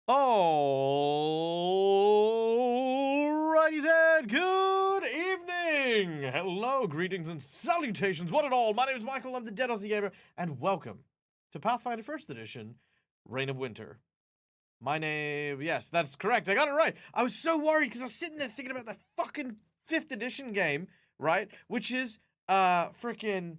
Alrighty then, good evening! Hello, greetings and salutations, one and all. My name is Michael, I'm the Dead Aussie Gamer, and welcome to Pathfinder 1st Edition, Reign of Winter. My name, yes, that's correct, I got it right. I was so worried because I was sitting there thinking about that fucking 5th edition game, right? Which is, freaking...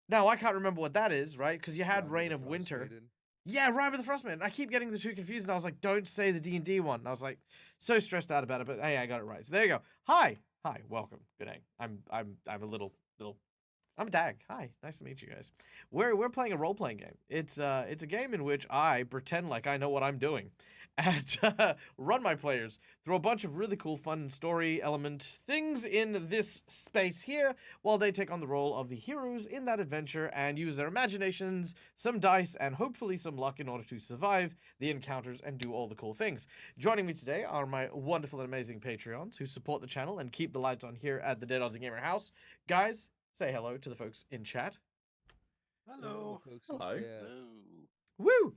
Now, I can't remember what that is, right? Because you had Rime of Reign the of Winter. Frostmaiden. Yeah, Rime of the Frostmaiden. I keep getting the two confused, and I was like, don't say the D&D one. And I was like, so stressed out about it, but hey, I got it right. So there you go. Hi, welcome. Good day. I'm a little. I'm Dag. Hi, nice to meet you guys. We're playing a role playing game. It's a game in which I pretend like I know what I'm doing, and run my players through a bunch of really cool, fun story element things in this space here, while they take on the role of the heroes in that adventure and use their imaginations, some dice, and hopefully some luck in order to survive the encounters and do all the cool things. Joining me today are my wonderful and amazing Patreons who support the channel and keep the lights on here at the Dead Aussie Gamer house. Guys, say hello to the folks in chat. Hello, folks in Hello. chat. Woo!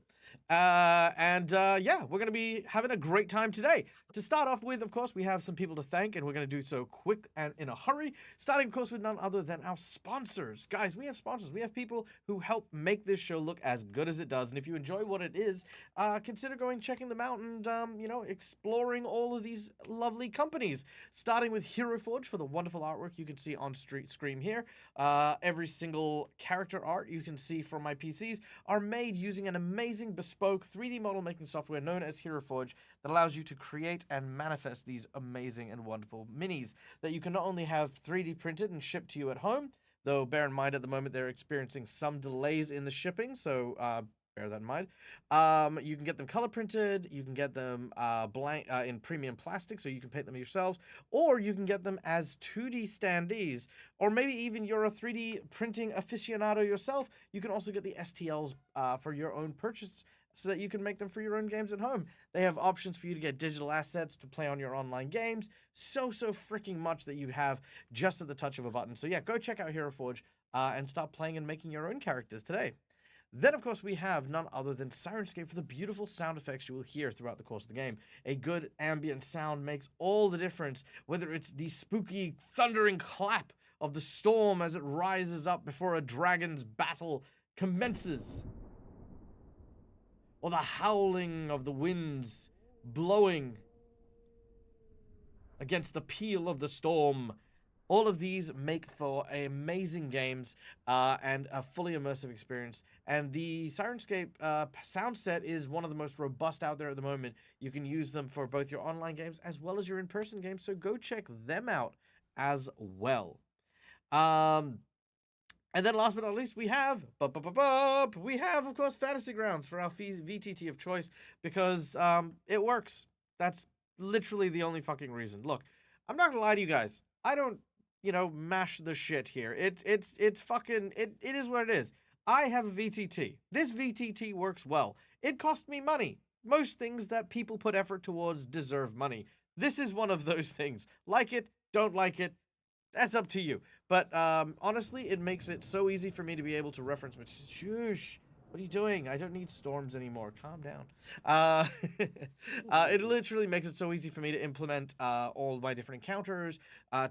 Yeah, we're going to be having a great time today. To start off with, of course, we have some people to thank, and we're going to do so quick and in a hurry. Starting, of course, with none other than our sponsors. Guys, we have sponsors. We have people who help make this show look as good as it does. And if you enjoy what it is, consider going checking them out and, exploring all of these lovely companies. Starting with Hero Forge for the wonderful artwork you can see on screen here. Every single character art you can see from my PCs are made using an amazing bespoke 3D model making software known as Hero Forge that allows you to create and manifest these amazing and wonderful minis that you can not only have 3D printed and shipped to you at home, though bear in mind at the moment they're experiencing some delays in the shipping, so bear that in mind. You can get them color printed, you can get them blank in premium plastic, so you can paint them yourselves, or you can get them as 2D standees, or maybe even you're a 3D printing aficionado yourself. You can also get the STLs for your own purchase, so that you can make them for your own games at home. They have options for you to get digital assets to play on your online games. So freaking much that you have just at the touch of a button. So yeah, go check out Hero Forge and start playing and making your own characters today. Then, of course, we have none other than Sirenscape for the beautiful sound effects you will hear throughout the course of the game. A good ambient sound makes all the difference, whether it's the spooky, thundering clap of the storm as it rises up before a dragon's battle commences, or the howling of the winds blowing against the peal of the storm. All of these make for amazing games and a fully immersive experience. And the Sirenscape sound set is one of the most robust out there at the moment. You can use them for both your online games as well as your in-person games, so go check them out as well. And then last but not least, we have, of course, Fantasy Grounds for our VTT of choice, because it works. That's literally the only fucking reason. Look, I'm not gonna lie to you guys. I don't, mash the shit here. It's fucking, it is what it is. I have a VTT. This VTT works well. It cost me money. Most things that people put effort towards deserve money. This is one of those things. Like it, don't like it, that's up to you. But honestly, it makes it so easy for me to be able to reference. Shush, what are you doing? I don't need storms anymore. Calm down. It literally makes it so easy for me to implement all my different encounters,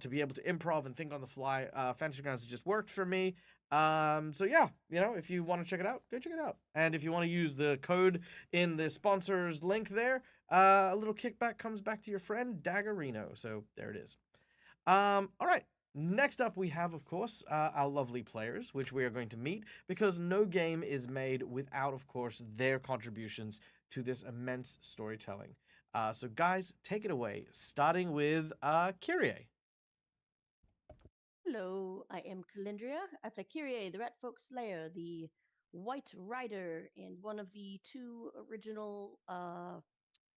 to be able to improv and think on the fly. Fantasy Grounds has just worked for me. So yeah, if you want to check it out, go check it out. And if you want to use the code in the sponsors link there, a little kickback comes back to your friend Daggerino. So there it is. All right. Next up, we have, of course, our lovely players, which we are going to meet, because no game is made without, of course, their contributions to this immense storytelling. So, guys, take it away, starting with Kyrie. Hello, I am Calendria. I play Kyrie, the Rat Folk Slayer, the White Rider, and one of the two original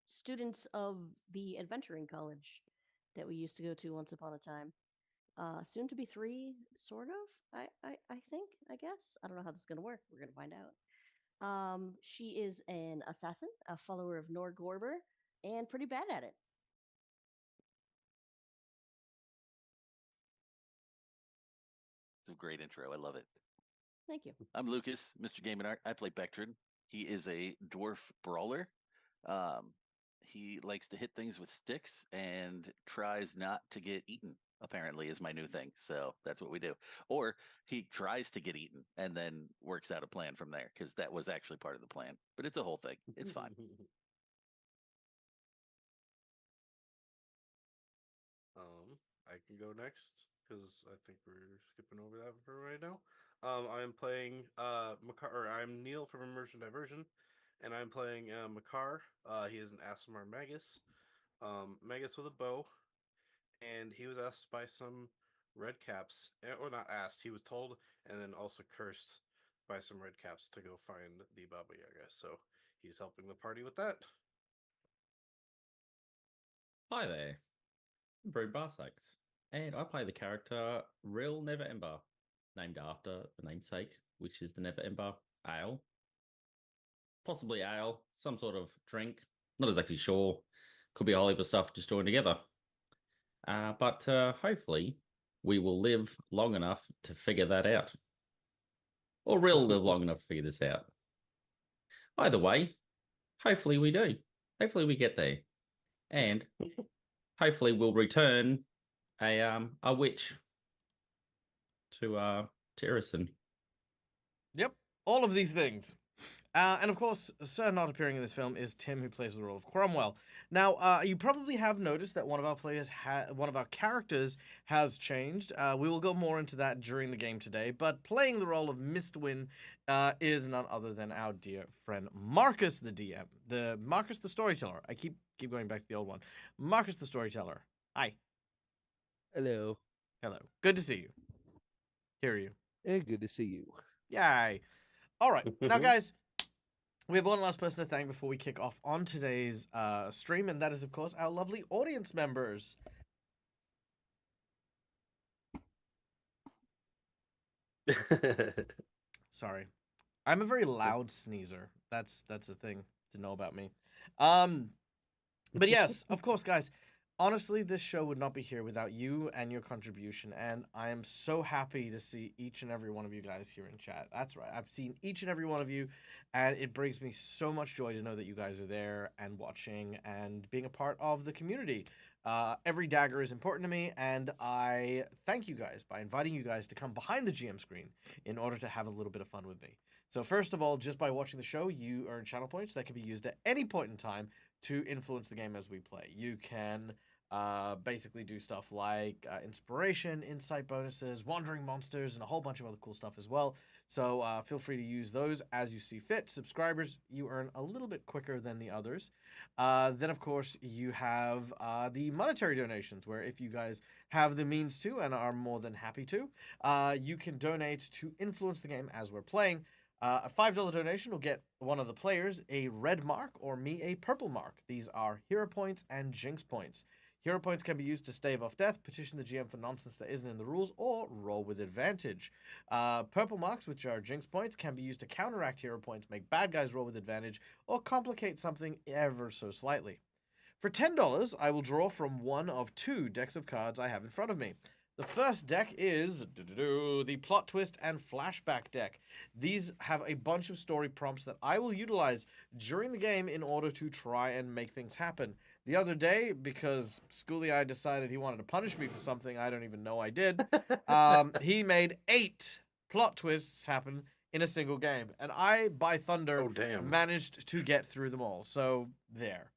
students of the adventuring college that we used to go to once upon a time. Soon to be three, sort of. I think. I guess. I don't know how this is gonna work. We're gonna find out. She is an assassin, a follower of Nor Gorber, and pretty bad at it. It's a great intro. I love it. Thank you. I'm Lucas, Mr. Game and Art. I play Bectrin. He is a dwarf brawler. He likes to hit things with sticks and tries not to get eaten, apparently, is my new thing. So that's what we do. Or he tries to get eaten and then works out a plan from there, because that was actually part of the plan. But it's a whole thing. It's fine. I can go next because I think we're skipping over that for right now. I'm playing Makar, or I'm Neil from Immersion Diversion, and I'm playing Makar. He is an Asimar Magus, Magus with a bow, and he was asked by some red caps, or not asked, he was told, and then also cursed by some red caps to go find the Baba Yaga. So he's helping the party with that. Hi there, I'm Brood Barsax, and I play the character Real Never Ember, named after the namesake, which is the Never Ember Ale. Possibly ale, some sort of drink, not exactly sure. Could be a whole heap of stuff just joined together. But hopefully, we will live long enough to figure that out. Or Real live long enough to figure this out. Either way, hopefully we do. Hopefully we get there. And hopefully we'll return a witch to Terracin. Yep, all of these things. And of course, Sir not appearing in this film is Tim, who plays the role of Cromwell. Now, you probably have noticed that one of our characters has changed. We will go more into that during the game today. But playing the role of Mistwin is none other than our dear friend Marcus, the DM, Marcus the storyteller. I keep going back to the old one. Marcus the storyteller. Hi. Hello. Hello. Good to see you. Hear you. And good to see you. Yay. All right. Now, guys, we have one last person to thank before we kick off on today's stream, and that is, of course, our lovely audience members. Sorry. I'm a very loud sneezer. That's a thing to know about me. But yes, of course, guys. Honestly, this show would not be here without you and your contribution, and I am so happy to see each and every one of you guys here in chat. That's right, I've seen each and every one of you, and it brings me so much joy to know that you guys are there and watching and being a part of the community. Every dagger is important to me, and I thank you guys by inviting you guys to come behind the GM screen in order to have a little bit of fun with me. So first of all, just by watching the show, you earn channel points that can be used at any point in time to influence the game as we play. You can basically do stuff like inspiration, insight bonuses, wandering monsters, and a whole bunch of other cool stuff as well. So feel free to use those as you see fit. Subscribers, you earn a little bit quicker than the others. Then, of course, you have the monetary donations, where if you guys have the means to and are more than happy to, you can donate to influence the game as we're playing. A $5 donation will get one of the players a red mark or me a purple mark. These are hero points and jinx points. Hero points can be used to stave off death, petition the GM for nonsense that isn't in the rules, or roll with advantage. Purple marks, which are jinx points, can be used to counteract hero points, make bad guys roll with advantage, or complicate something ever so slightly. For $10, I will draw from one of two decks of cards I have in front of me. The first deck is the Plot Twist and Flashback deck. These have a bunch of story prompts that I will utilize during the game in order to try and make things happen. The other day, because Schooly Eye decided he wanted to punish me for something I don't even know I did, he made 8 plot twists happen in a single game. And I, by thunder, managed to get through them all. So, there.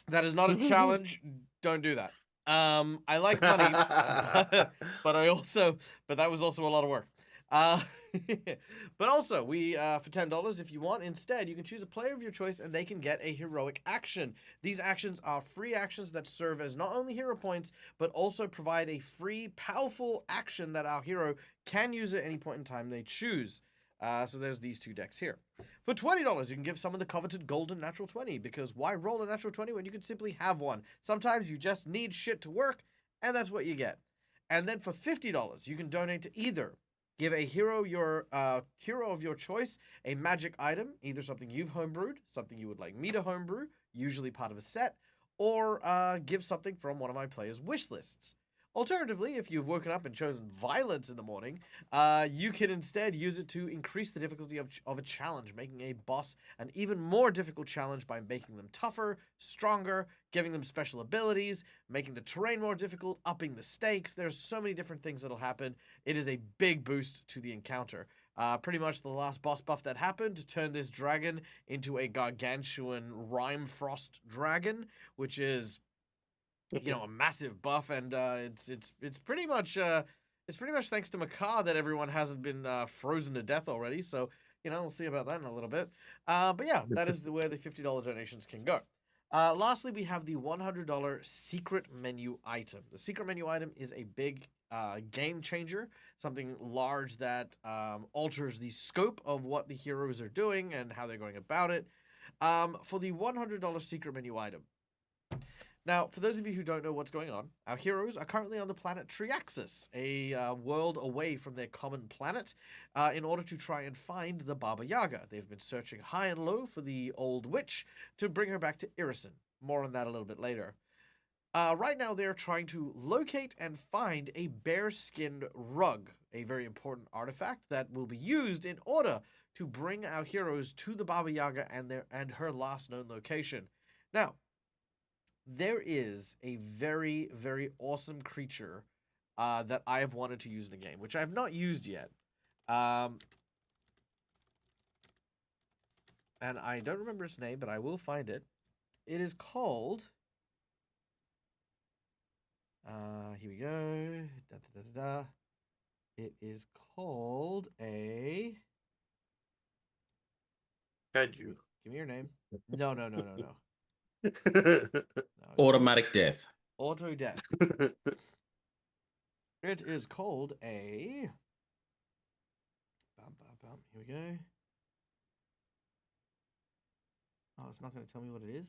That is not a challenge. Don't do that. I like money, but that was also a lot of work. But also, for $10, if you want, instead, you can choose a player of your choice and they can get a heroic action. These actions are free actions that serve as not only hero points, but also provide a free, powerful action that our hero can use at any point in time they choose. So there's these two decks here. For $20, you can give someone the coveted golden natural 20, because why roll a natural 20 when you can simply have one? Sometimes you just need shit to work, and that's what you get. And then for $50, you can donate to either give a hero of your choice a magic item, either something you've homebrewed, something you would like me to homebrew, usually part of a set, or give something from one of my players' wish lists. Alternatively, if you've woken up and chosen violence in the morning, you can instead use it to increase the difficulty of a challenge, making a boss an even more difficult challenge by making them tougher, stronger, giving them special abilities, making the terrain more difficult, upping the stakes. There's so many different things that'll happen. It is a big boost to the encounter. Pretty much the last boss buff that happened turned this dragon into a gargantuan Rime Frost dragon, which is a massive buff, and it's pretty much thanks to Makar that everyone hasn't been frozen to death already. So we'll see about that in a little bit. But yeah, that is where the $50 donations can go. Lastly, we have the $100 secret menu item. The secret menu item is a big game changer, something large that alters the scope of what the heroes are doing and how they're going about it. For the $100 secret menu item. Now, for those of you who don't know what's going on, our heroes are currently on the planet Triaxis, a world away from their common planet, in order to try and find the Baba Yaga. They've been searching high and low for the old witch to bring her back to Irison. More on that a little bit later. Right now, they're trying to locate and find a bear-skinned rug, a very important artifact that will be used in order to bring our heroes to the Baba Yaga and her last known location. Now, there is a very, very awesome creature that I have wanted to use in the game, which I have not used yet. And I don't remember its name, but I will find it. It is called... here we go. Da, da, da, da. It is called a... Kaiju. Give me your name. No. No, Automatic death. Auto death. It is called a... Here we go. Oh, it's not going to tell me what it is.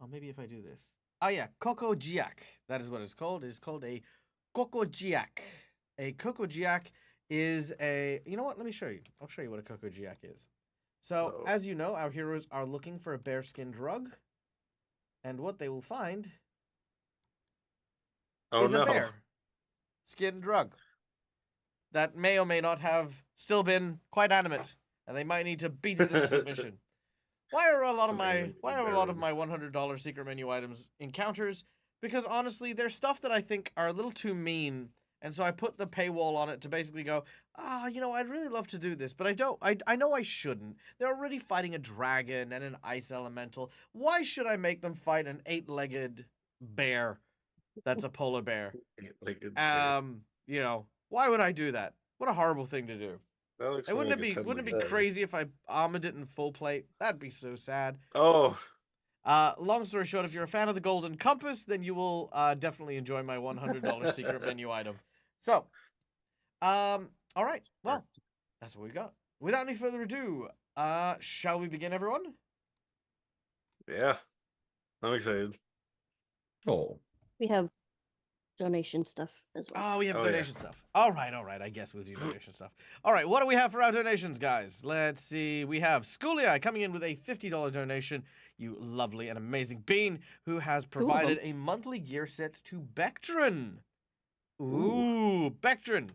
Oh, maybe if I do this. Oh, yeah. Kokojiak. That is what it's called. It is called a Kokojiak. A Kokojiak is a... You know what? Let me show you. I'll show you what a Kokojiak is. So, as you know, our heroes are looking for a bear-skinned rug. And what they will find is a bear-skinned rug that may or may not have still been quite animate, and they might need to beat it into submission. Why are a lot of my $100 secret menu items encounters? Because honestly, they're stuff that I think are a little too mean. And so I put the paywall on it to basically go, I'd really love to do this, but I don't. I know I shouldn't. They're already fighting a dragon and an ice elemental. Why should I make them fight an 8-legged bear that's a polar bear? Why would I do that? What a horrible thing to do. Wouldn't it be crazy if I armored it in full plate? That'd be so sad. Oh. Long story short, if you're a fan of the Golden Compass, then you will definitely enjoy my $100 secret menu item. So, all right. Well, that's what we got. Without any further ado, shall we begin, everyone? Yeah. I'm excited. Oh. We have donation stuff as well. Oh, we have donation stuff. All right. I guess we'll do donation stuff. All right, what do we have for our donations, guys? Let's see. We have Schoolia coming in with a $50 donation. You lovely and amazing bean who has provided a monthly gear set to Bectrin. Ooh, Bectrin.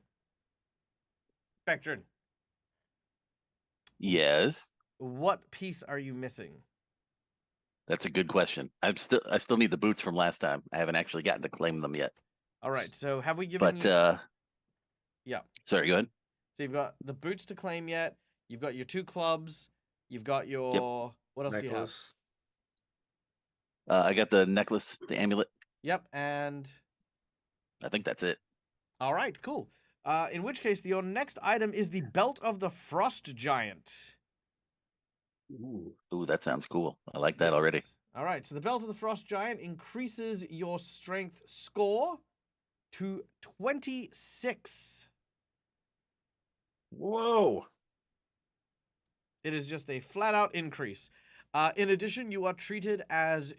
Yes. What piece are you missing? That's a good question. I still need the boots from last time. I haven't actually gotten to claim them yet. All right. So have we given you... Yeah. Sorry, go ahead. So you've got the boots to claim yet. You've got your 2 clubs. You've got your... Yep. What else do you have? I got the necklace, the amulet. Yep. And... I think that's it. All right. Cool. In which case, your next item is the Belt of the Frost Giant. Ooh, that sounds cool. I like that already. All right. So the Belt of the Frost Giant increases your strength score to 26. Whoa. It is just a flat-out increase. In addition, you are treated as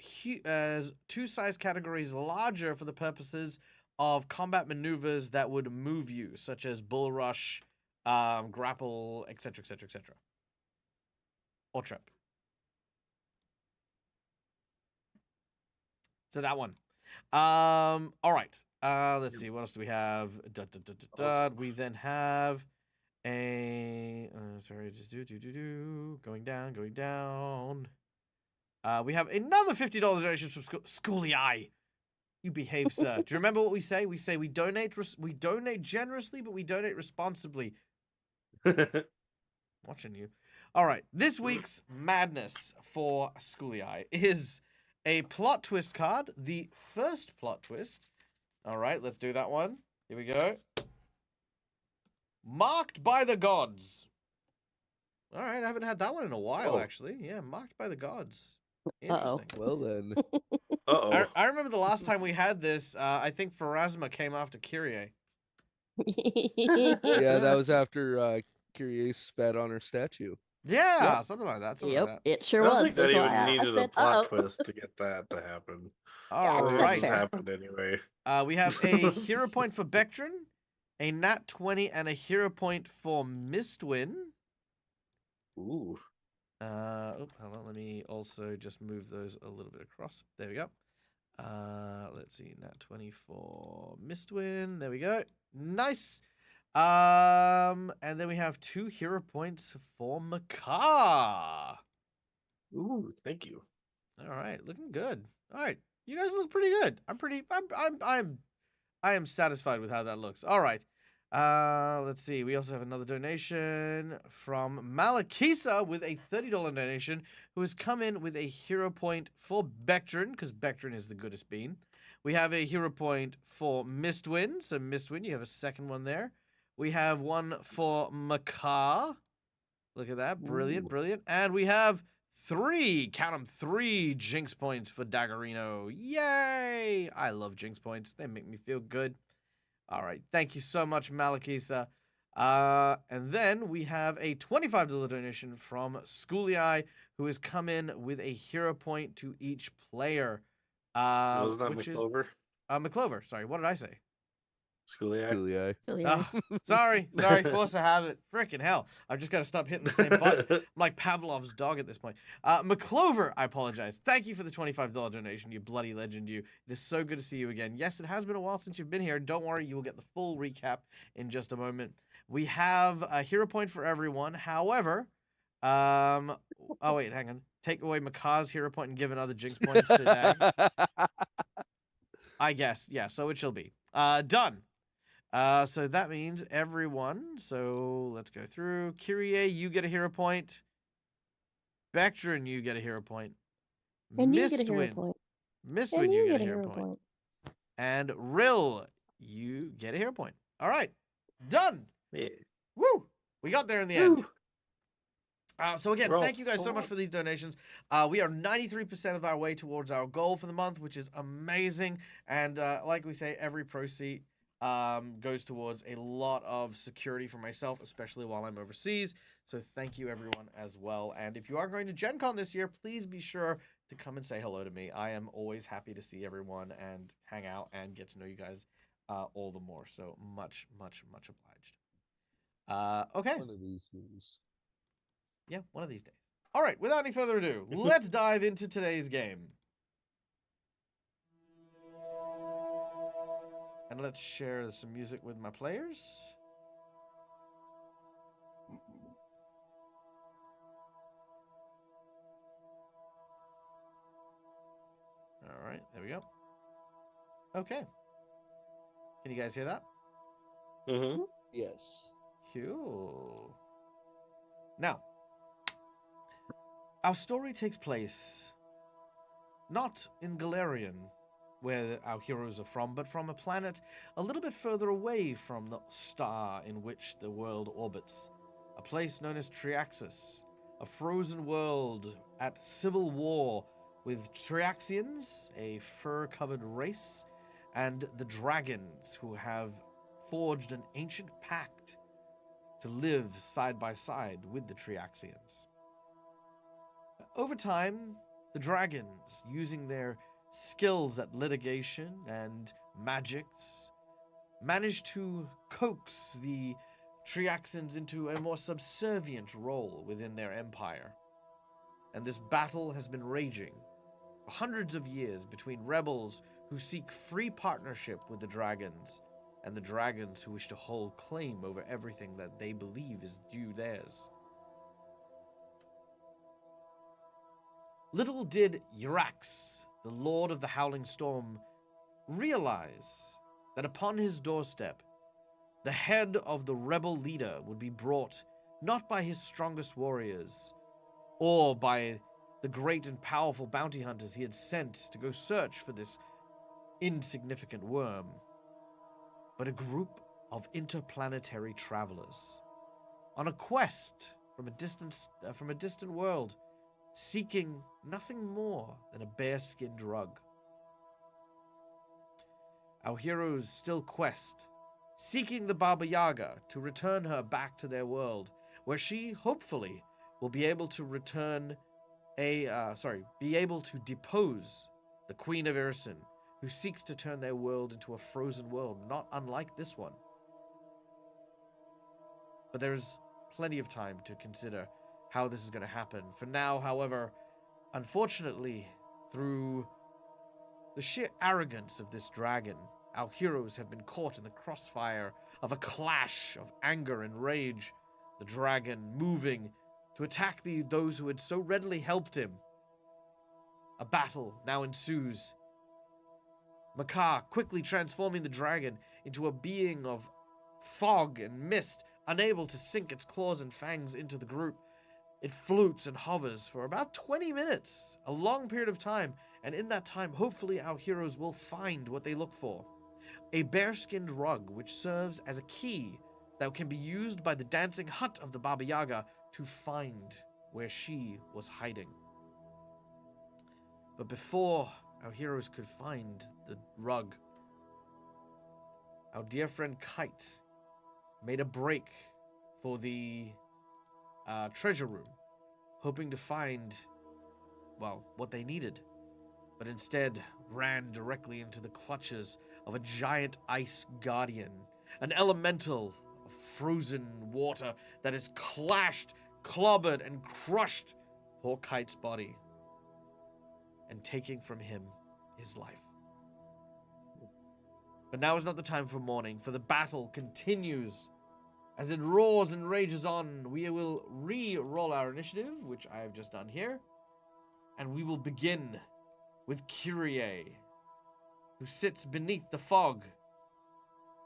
2 size categories larger for the purposes of combat maneuvers that would move you, such as bull rush, grapple, etc., etc., etc. Or trip. So that one. All right. Let's see. What else do we have? We then have a. Sorry, just going down, going down. We have another $50 donation from Schooly Eye. You behave, sir. Do you remember what we say? We say we donate generously, but we donate responsibly. Watching you. All right. This week's madness for Schooly Eye is a plot twist card. The first plot twist. All right, let's do that one. Here we go. Marked by the gods. All right, I haven't had that one in a while, actually. Yeah, marked by the gods. Interesting. Well then. I remember the last time we had this, I think Pharasma came after Kyrie. Yeah, that was after Kyrie spat on her statue. Yeah, Yep. something like that. Yep, it I sure don't was. think that That's why even I needed a said, plot uh-oh. twist to get that to happen. All That's right. fair. Happened anyway. We have a hero point for Bectrin, a nat 20, and a hero point for Mistwin. Ooh. Hold on. Let me also just move those a little bit across. There we go. Let's see. Nat 20 for Mistwin. There we go. Nice. And then we have 2 hero points for Makar. Ooh, thank you. All right, looking good. All right, you guys look pretty good. I am satisfied with how that looks. All right. Let's see. We also have another donation from Malakisa with a $30 donation, who has come in with a hero point for Bectrin, because Bectrin is the goodest bean. We have a hero point for Mistwin. So Mistwin, you have a second one there. We have one for Makar. Look at that. Brilliant, brilliant. And we have 3, count them, 3 Jinx points for Daggerino. Yay! I love Jinx points. They make me feel good. All right. Thank you so much, Malakisa. And then we have a $25 donation from Schooly Eye, who has come in with a hero point to each player. Was that which McClover? is McClover. Sorry, what did I say? Schooly. Julia. Really, Sorry, force of habit. Frickin' hell. I've just got to stop hitting the same button. I'm like Pavlov's dog at this point. McClover, I apologize. Thank you for the $25 donation, you bloody legend, you. It is so good to see you again. Yes, it has been a while since you've been here. Don't worry, you will get the full recap in just a moment. We have a hero point for everyone. However, oh wait, hang on. Take away Makar's hero point and give another Jinx points to Dag. I guess, yeah, so it shall be. Done. So that means everyone. So let's go through. Kyrie, you get a hero point. Bectrin, you get a hero point. and you get a hero point. Mistwin, And you get a hero point. And Rill, you get a hero point. All right. Done. Yeah. Woo! We got there in the end. So again, Roll thank you guys so much forward. for these donations. We are 93% of our way towards our goal for the month, which is amazing. And like we say, every proceed goes towards a lot of security for myself, especially while I'm overseas. So thank you everyone as well. And if you are going to Gen Con this year, please be sure to come and say hello to me. I am always happy to see everyone and hang out and get to know you guys all the more. So much, much, much obliged. Okay. One of these days. Yeah, one of these days. All right, without any further ado, let's dive into today's game. And let's share some music with my players. All right, there we go. Okay. Can you guys hear that? Mm-hmm. Yes. Cool. Now, our story takes place not in Galarian, where our heroes are from, but from a planet a little bit further away from the star in which the world orbits. A place known as Triaxis, a frozen world at civil war with Triaxians, a fur-covered race, and the dragons, who have forged an ancient pact to live side by side with the Triaxians. Over time, the dragons, using their skills at litigation and magics, managed to coax the Triaxians into a more subservient role within their empire. And this battle has been raging for hundreds of years between rebels who seek free partnership with the dragons, and the dragons who wish to hold claim over everything that they believe is due theirs. Little did Urax, the Lord of the Howling Storm, realize that upon his doorstep, the head of the rebel leader would be brought not by his strongest warriors, or by the great and powerful bounty hunters he had sent to go search for this insignificant worm, but a group of interplanetary travelers on a quest from a distant world, seeking nothing more than a bear-skinned rug. Our heroes still quest, seeking the Baba Yaga to return her back to their world, where she hopefully will be able to be able to depose the Queen of Irison, who seeks to turn their world into a frozen world, not unlike this one. But there's plenty of time to consider how this is going to happen. For now, however, unfortunately, through the sheer arrogance of this dragon, our heroes have been caught in the crossfire of a clash of anger and rage, the dragon moving to attack those who had so readily helped him. A battle now ensues. Makar quickly transforming the dragon into a being of fog and mist, unable to sink its claws and fangs into the group. It floats and hovers for about 20 minutes, a long period of time, and in that time, hopefully our heroes will find what they look for. A bear-skinned rug which serves as a key that can be used by the dancing hut of the Baba Yaga to find where she was hiding. But before our heroes could find the rug, our dear friend Kite made a break for the treasure room, hoping to find, well, what they needed, but instead ran directly into the clutches of a giant ice guardian, an elemental of frozen water that has clashed, clobbered, and crushed poor Kite's body, and taking from him his life. But now is not the time for mourning, for the battle continues. As it roars and rages on, we will re-roll our initiative, which I have just done here, and we will begin with Kyrie, who sits beneath the fog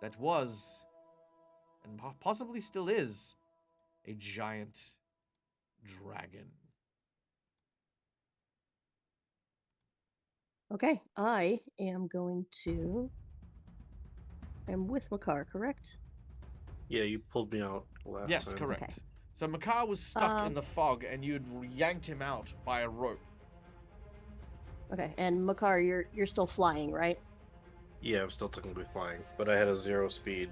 that was, and possibly still is, a giant dragon. Okay, I am going to. I'm with Makar, correct? Yeah, you pulled me out last Yes, time. correct. Okay. So Makar was stuck in the fog, and you'd yanked him out by a rope. Okay, and Makar, you're still flying, right? Yeah, I'm still technically flying, but I had a 0 speed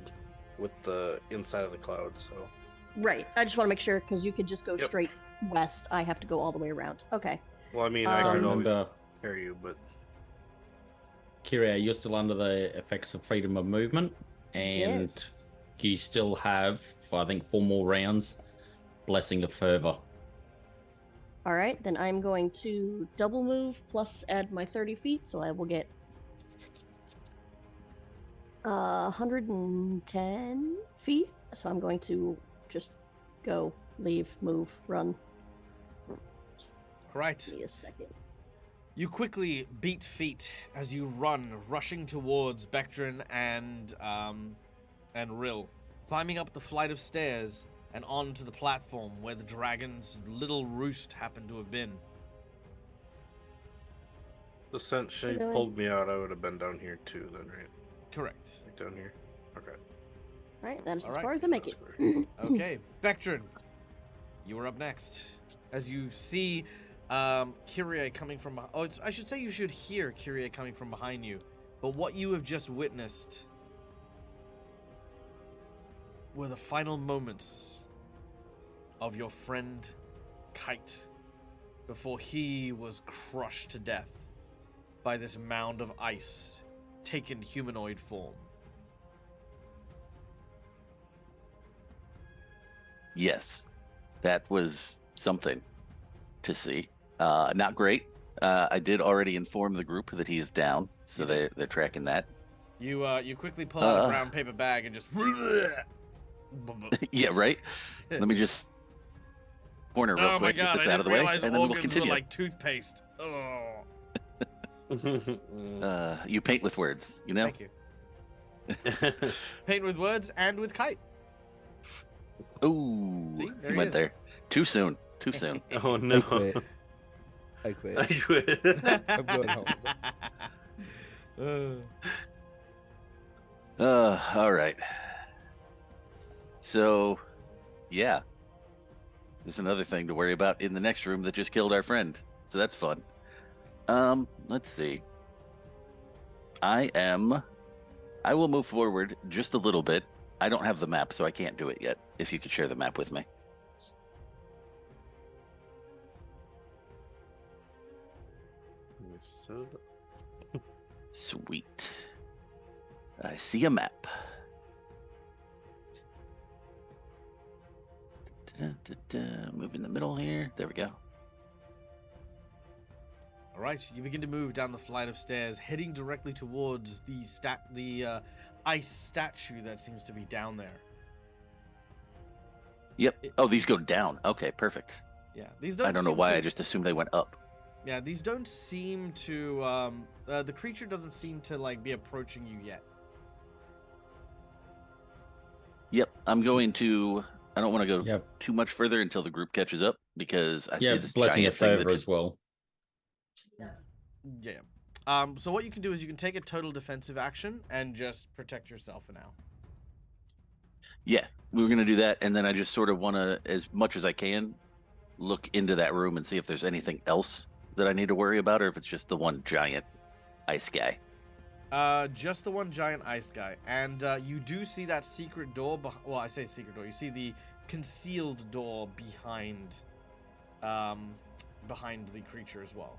with the inside of the cloud, so. Right. I just want to make sure because you could just go Yep. straight west. I have to go all the way around. Okay. Well, I mean, I Um, could always Remember, carry you, but Kyria, you're still under the effects of freedom of movement, and yes. you still have, I think, 4 more rounds. Blessing of Fervor. All right, then I'm going to double move plus add my 30 feet, so I will get 110 feet. So I'm going to just go, leave, move, run. Right. Give me a second. You quickly beat feet as you run, rushing towards Bectrin and Rill, climbing up the flight of stairs and onto the platform where the dragon's little roost happened to have been. the sense she Really? pulled me out, I would have been down here too, then, right? Correct. Like down here? Okay. All right, that's All as right, far as I make it. that's Okay, Bectrin, you are up next. As you see Kyrie coming from... I should say you should hear Kyrie coming from behind you. But what you have just witnessed were the final moments of your friend Kite before he was crushed to death by this mound of ice taken humanoid form. Yes, that was something to see. Not great. I did already inform the group that he is down, so You did. they're tracking that. You quickly pull out a brown paper bag and just. Yeah, right. Let me just corner real Oh my quick, get god! this I out didn't of the way, realize and then we'll organs were continue. like toothpaste. Oh. You paint with words, you know. Thank you. Paint with words and with kite. Ooh, See, there he he went is. there. Too soon. Too soon. Oh I no! quit. I quit. I quit. I'm going home. All right. So, yeah, there's another thing to worry about in the next room that just killed our friend. So that's fun. Let's see. I will move forward just a little bit. I don't have the map, so I can't do it yet. If you could share the map with me. Sweet. I see a map. Move in the middle here. There we go. All right, you begin to move down the flight of stairs, heading directly towards the ice statue that seems to be down there. Yep. Oh, these go down. Okay, perfect. Yeah, these don't. I don't know seem why. to- I just assumed they went up. Yeah, these don't seem to. The creature doesn't seem to like be approaching you yet. Yep. I'm going to. I don't want to go Yeah, too much further until the group catches up because I yeah, see this blessing giant of thing that favor just. as well. Yeah. So what you can do is you can take a total defensive action and just protect yourself for now. Yeah, we were gonna do that, and then I just sort of want to, as much as I can, look into that room and see if there's anything else that I need to worry about, or if it's just the one giant ice guy. Just the one giant ice guy, and you do see that secret door. Well, I say secret door. You see the concealed door behind the creature as well.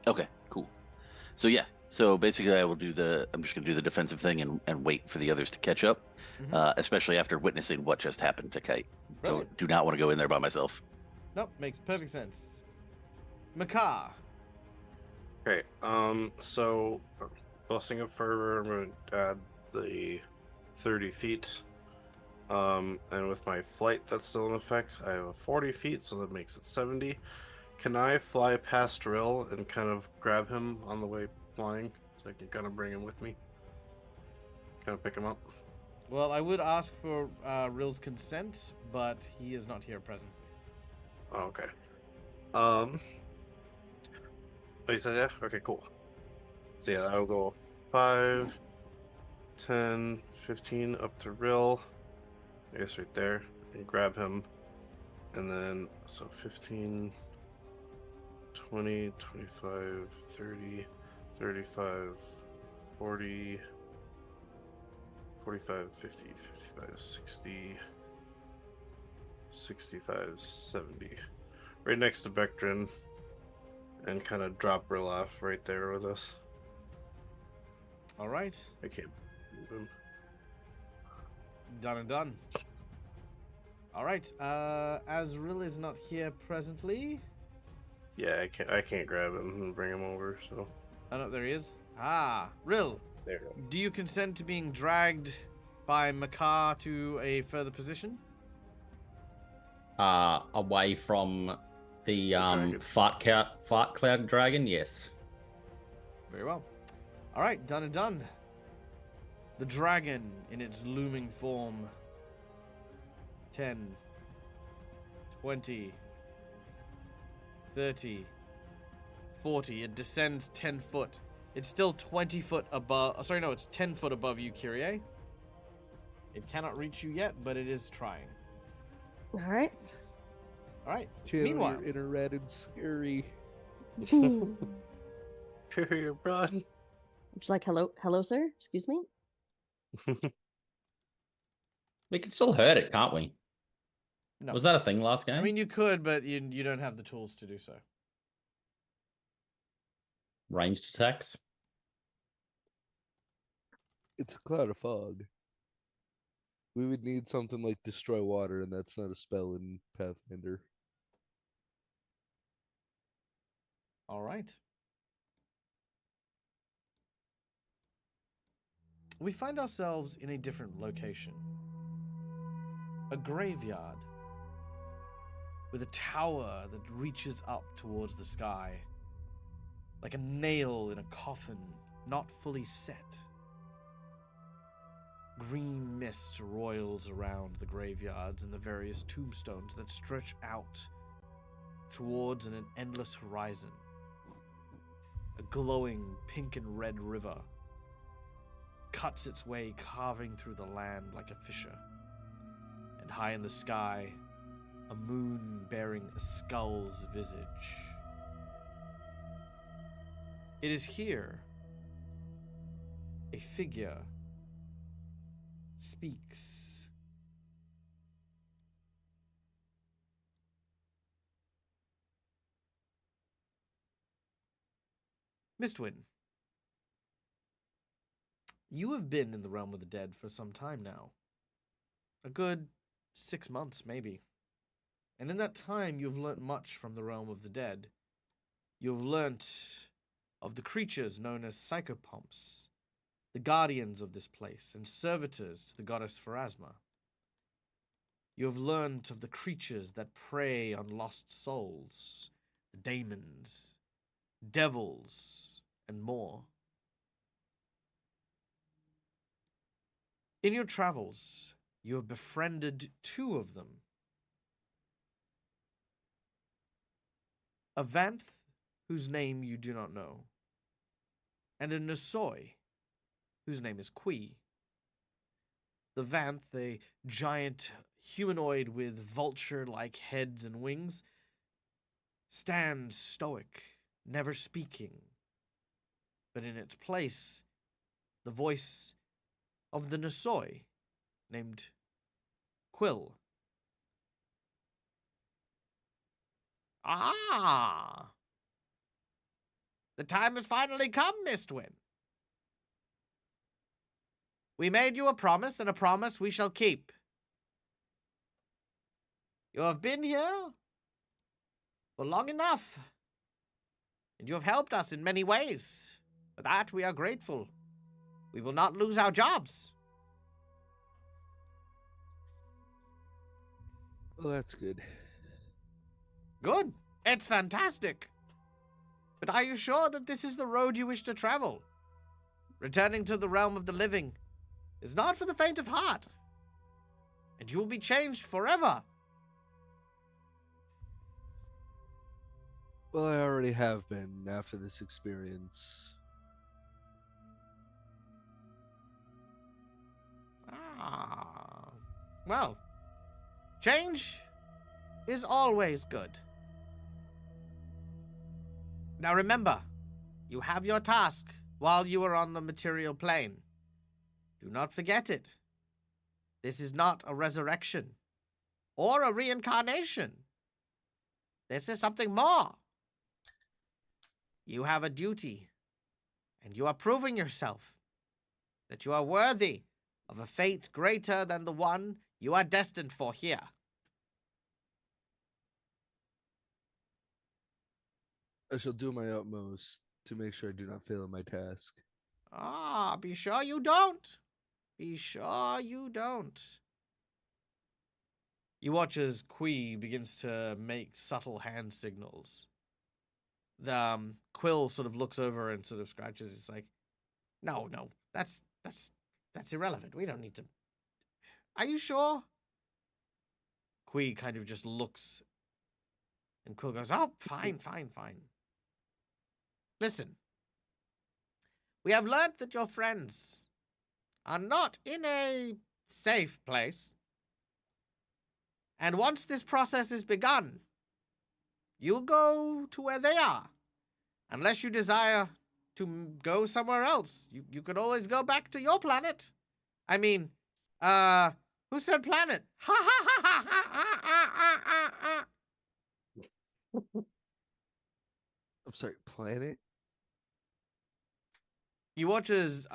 Okay, cool. So yeah, so basically I'm just gonna do the defensive thing and wait for the others to catch up, Mhm. especially after witnessing what just happened to Kite. Brilliant. Do not want to go in there by myself. Nope, makes perfect sense. Makar. Okay, so blessing of fervor, I'm going to add the 30 feet. And with my flight that's still in effect, I have a 40 feet, so that makes it 70. Can I fly past Rill and kind of grab him on the way flying, so I can kind of bring him with me? Kind of pick him up? Well, I would ask for Rill's consent, but he is not here presently. Oh, okay. Oh, you said yeah? Okay, cool. So yeah, I'll go 5, 10, 15 up to Rill. I guess right there. And grab him. And then, so 15, 20, 25, 30, 35, 40, 45, 50, 55, 60, 65, 70. Right next to Bectrin. And kind of drop Rill off right there with us. All right. I can't move him. Done and done. All right. As Rill is not here presently. Yeah, I can't grab him and bring him over, so Oh no, there he is. Ah, Rill. there you go. Do you consent to being dragged by Makar to a further position? Away from the dragon. fart cloud dragon. Yes. Very well. All right, done and done. The dragon in its looming form. 10, 20, 30, 40. It descends 10 foot. It's still 20 foot above. Oh, sorry, no, it's 10 foot above you, Kyrie. It cannot reach you yet, but it is trying. All right. All right. Channel Meanwhile, your inner red and scary. Period, Broad. It's like, hello, sir. Excuse me. We can still hurt it, can't we? no. Was that a thing last game? I mean, you could, but you don't have the tools to do so. Ranged attacks. It's a cloud of fog. We would need something like destroy water, and that's not a spell in Pathfinder. All right. We find ourselves in a different location. A graveyard with a tower that reaches up towards the sky, like a nail in a coffin not fully set. Green mist roils around the graveyards and the various tombstones that stretch out towards an endless horizon. A glowing pink and red river cuts its way, carving through the land like a fissure. And high in the sky, a moon bearing a skull's visage. It is here a figure speaks. Mistwin, you have been in the realm of the dead for some time now. A good 6 months, maybe. And in that time, you've learnt much from the realm of the dead. You've learnt of the creatures known as psychopomps, the guardians of this place, and servitors to the goddess Pharasma. You have learnt of the creatures that prey on lost souls, the daemons, devils, and more. In your travels, you have befriended 2 of them. A Vanth, whose name you do not know, and a Nisoi, whose name is Qui. The Vanth, a giant humanoid with vulture-like heads and wings, stands stoic, never speaking. But in its place, the voice of the Nisoi, named Quill. Ah! The time has finally come, Mistwin. We made you a promise, and a promise we shall keep. You have been here for long enough, and you have helped us in many ways. For that, we are grateful. We will not lose our jobs. Well, that's good. Good. It's fantastic. But are you sure that this is the road you wish to travel? Returning to the realm of the living is not for the faint of heart, and you will be changed forever. Well, I already have been after this experience. Ah. Well, change is always good. Now remember, you have your task while you are on the material plane. Do not forget it. This is not a resurrection or a reincarnation. This is something more. You have a duty, and you are proving yourself that you are worthy of a fate greater than the one you are destined for here. I shall do my utmost to make sure I do not fail in my task. Ah, be sure you don't. Be sure you don't. You watch as Qui begins to make subtle hand signals. The Quill sort of looks over and sort of scratches. It's like, no, that's irrelevant. We don't need to. Are you sure? Qui kind of just looks, and Quill goes, "Oh, fine. Listen, we have learnt that your friends are not in a safe place. And once this process is begun, you'll go to where they are. Unless you desire to go somewhere else. You could always go back to your planet. I mean, who said planet? Ha ha ha ha ha ha ha ha. I'm sorry, planet? You watch as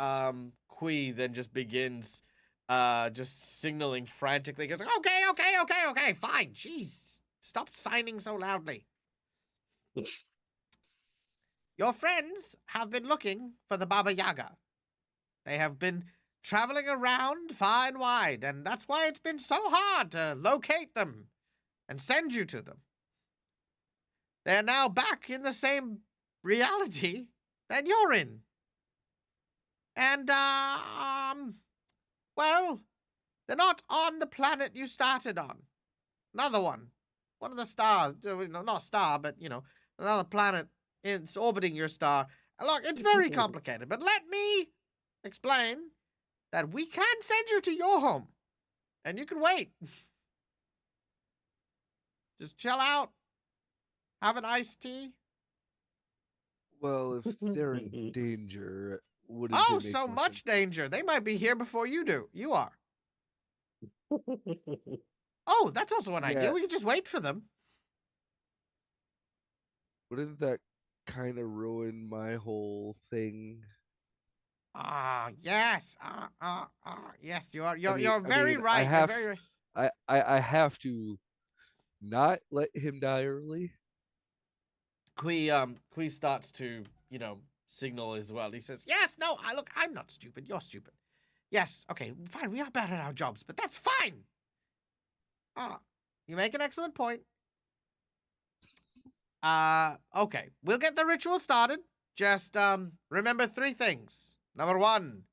Qui then just begins just signaling frantically. Goes, okay, fine. Jeez, stop signing so loudly. Your friends have been looking for the Baba Yaga. They have been traveling around far and wide, and that's why it's been so hard to locate them and send you to them. They're now back in the same reality that you're in. And, well, they're not on the planet you started on. Another one. One of the stars, not star, but, another planet is orbiting your star. Look, it's very complicated, but let me explain that we can send you to your home, and you can wait. Just chill out. Have an iced tea. Well, if they're in danger, wouldn't Oh, it make so more much sense? danger. They might be here before you do. You are. Oh, that's also an idea. Yeah. We could just wait for them. Wouldn't that kind of ruin my whole thing? Yes. Yes, you're I very mean, right. You're very right. I have to not let him die early. Kui starts to, signal as well. He says, "Yes, no, I'm not stupid. You're stupid. Yes, okay, fine. We are bad at our jobs, but that's fine. You make an excellent point. Okay, we'll get the ritual started. Just remember 3 things. Number 1,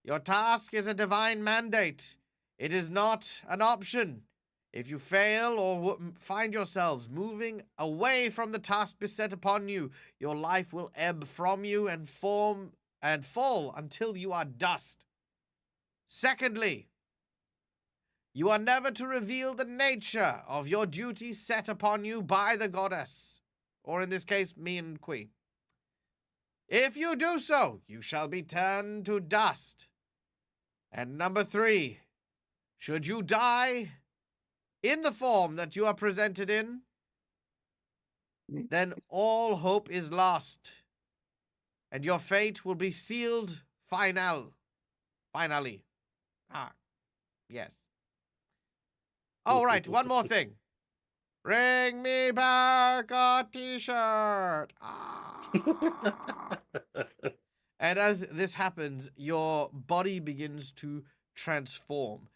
your task is a divine mandate. It is not an option. If you fail or find yourselves moving away from the task beset upon you, your life will ebb from you and fall until you are dust. Secondly, you are never to reveal the nature of your duty set upon you by the goddess, or in this case, me and Kui. If you do so, you shall be turned to dust. And number 3, should you die in the form that you are presented in, then all hope is lost, and your fate will be sealed finally. Yes. Oh, right, one more thing. Bring me back a t-shirt. And as this happens, your body begins to transform.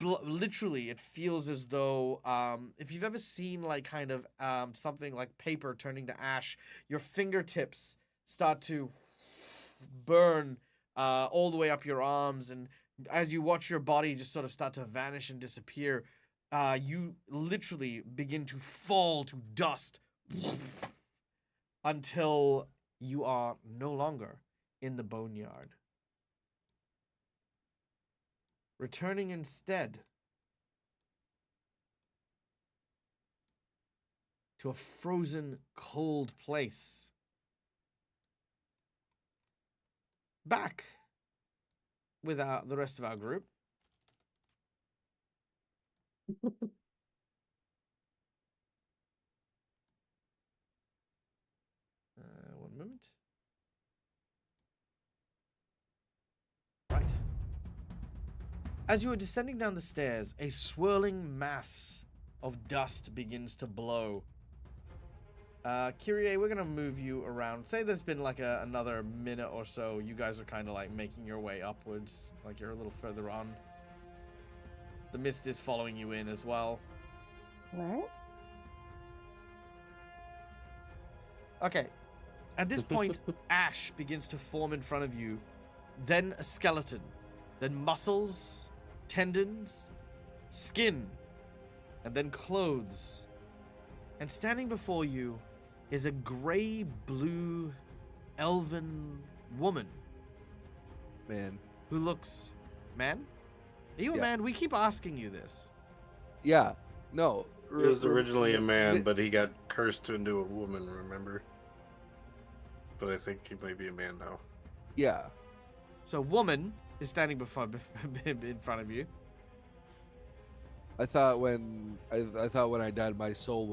Literally, it feels as though if you've ever seen something like paper turning to ash, your fingertips start to burn all the way up your arms, and as you watch your body just sort of start to vanish and disappear, you literally begin to fall to dust until you are no longer in the boneyard. Returning instead to a frozen, cold place. Back with the rest of our group. One moment. Right. As you are descending down the stairs, a swirling mass of dust begins to blow. Kyrie, we're going to move you around. Say there's been like another minute or so. You guys are kind of like making your way upwards. Like you're a little further on. The mist is following you in as well. What? Okay. At this point, ash begins to form in front of you. Then a skeleton. Then muscles, tendons, skin, and then clothes. And standing before you is a gray-blue elven woman. Man. Who looks... Man? Are you a Yeah. man? We keep asking you this. Yeah. No. He was originally a man, but he got cursed into a woman, remember? But I think he might be a man now. Yeah. So woman is standing in front of you. I thought when I died, my soul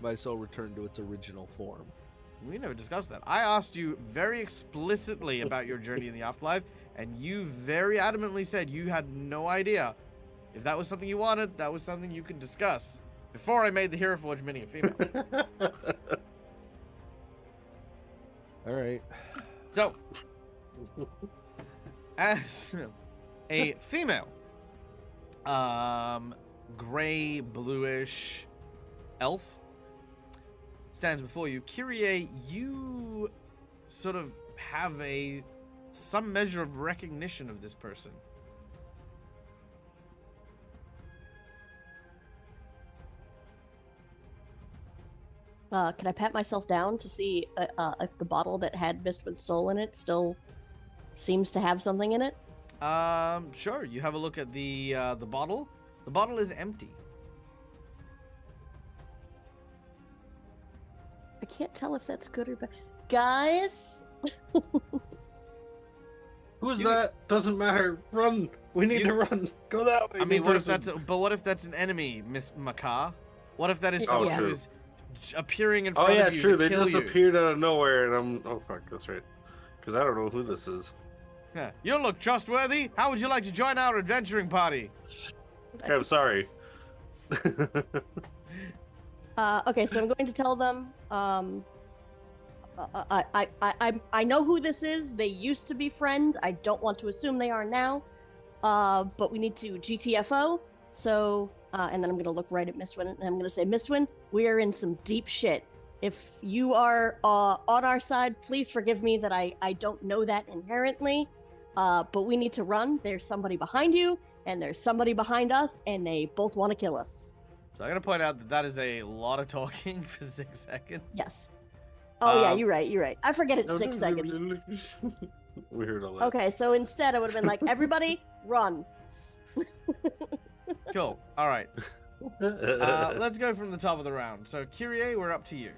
returned to its original form. We never discussed that. I asked you very explicitly about your journey in the afterlife, and you very adamantly said you had no idea. If that was something you wanted, that was something you could discuss. Before I made the Hero Forge Mini a female. So, as a female, gray bluish elf stands before you, Kyrie, you sort of have some measure of recognition of this person. Can I pat myself down to see if the bottle that had Mistwin's soul in it still seems to have something in it? Sure. You have a look at the bottle. The bottle is empty. I can't tell if that's good or bad. Guys, Who's You- that? Doesn't matter. Run. We need You- to run. Go that way. I mean, new what if person. that's? But what if that's an enemy, Miss Makar? What if that is Oh, someone yeah. who's appearing in Oh front yeah, of you true. to They kill just you? appeared out of nowhere, and I'm. Oh fuck, that's right. Because I don't know who this is. Yeah. You look trustworthy. How would you like to join our adventuring party? Okay, I'm sorry. okay, so I'm going to tell them. I know who this is. They used to be friend. I don't want to assume they are now. But we need to GTFO. So, and then I'm going to look right at Mistwin, and I'm going to say, Mistwin, we are in some deep shit. If you are on our side, please forgive me that I don't know that inherently. But we need to run. There's somebody behind you, and there's somebody behind us, and they both want to kill us. So I'm gonna point out that that is a lot of talking for 6 seconds. Yes. Oh yeah, Um, you're right. I forget it's 6 seconds. We heard all that. Okay, so instead I would have been like, everybody, run. Cool. All right. Let's go from the top of the round. So Kyrie, we're up to you.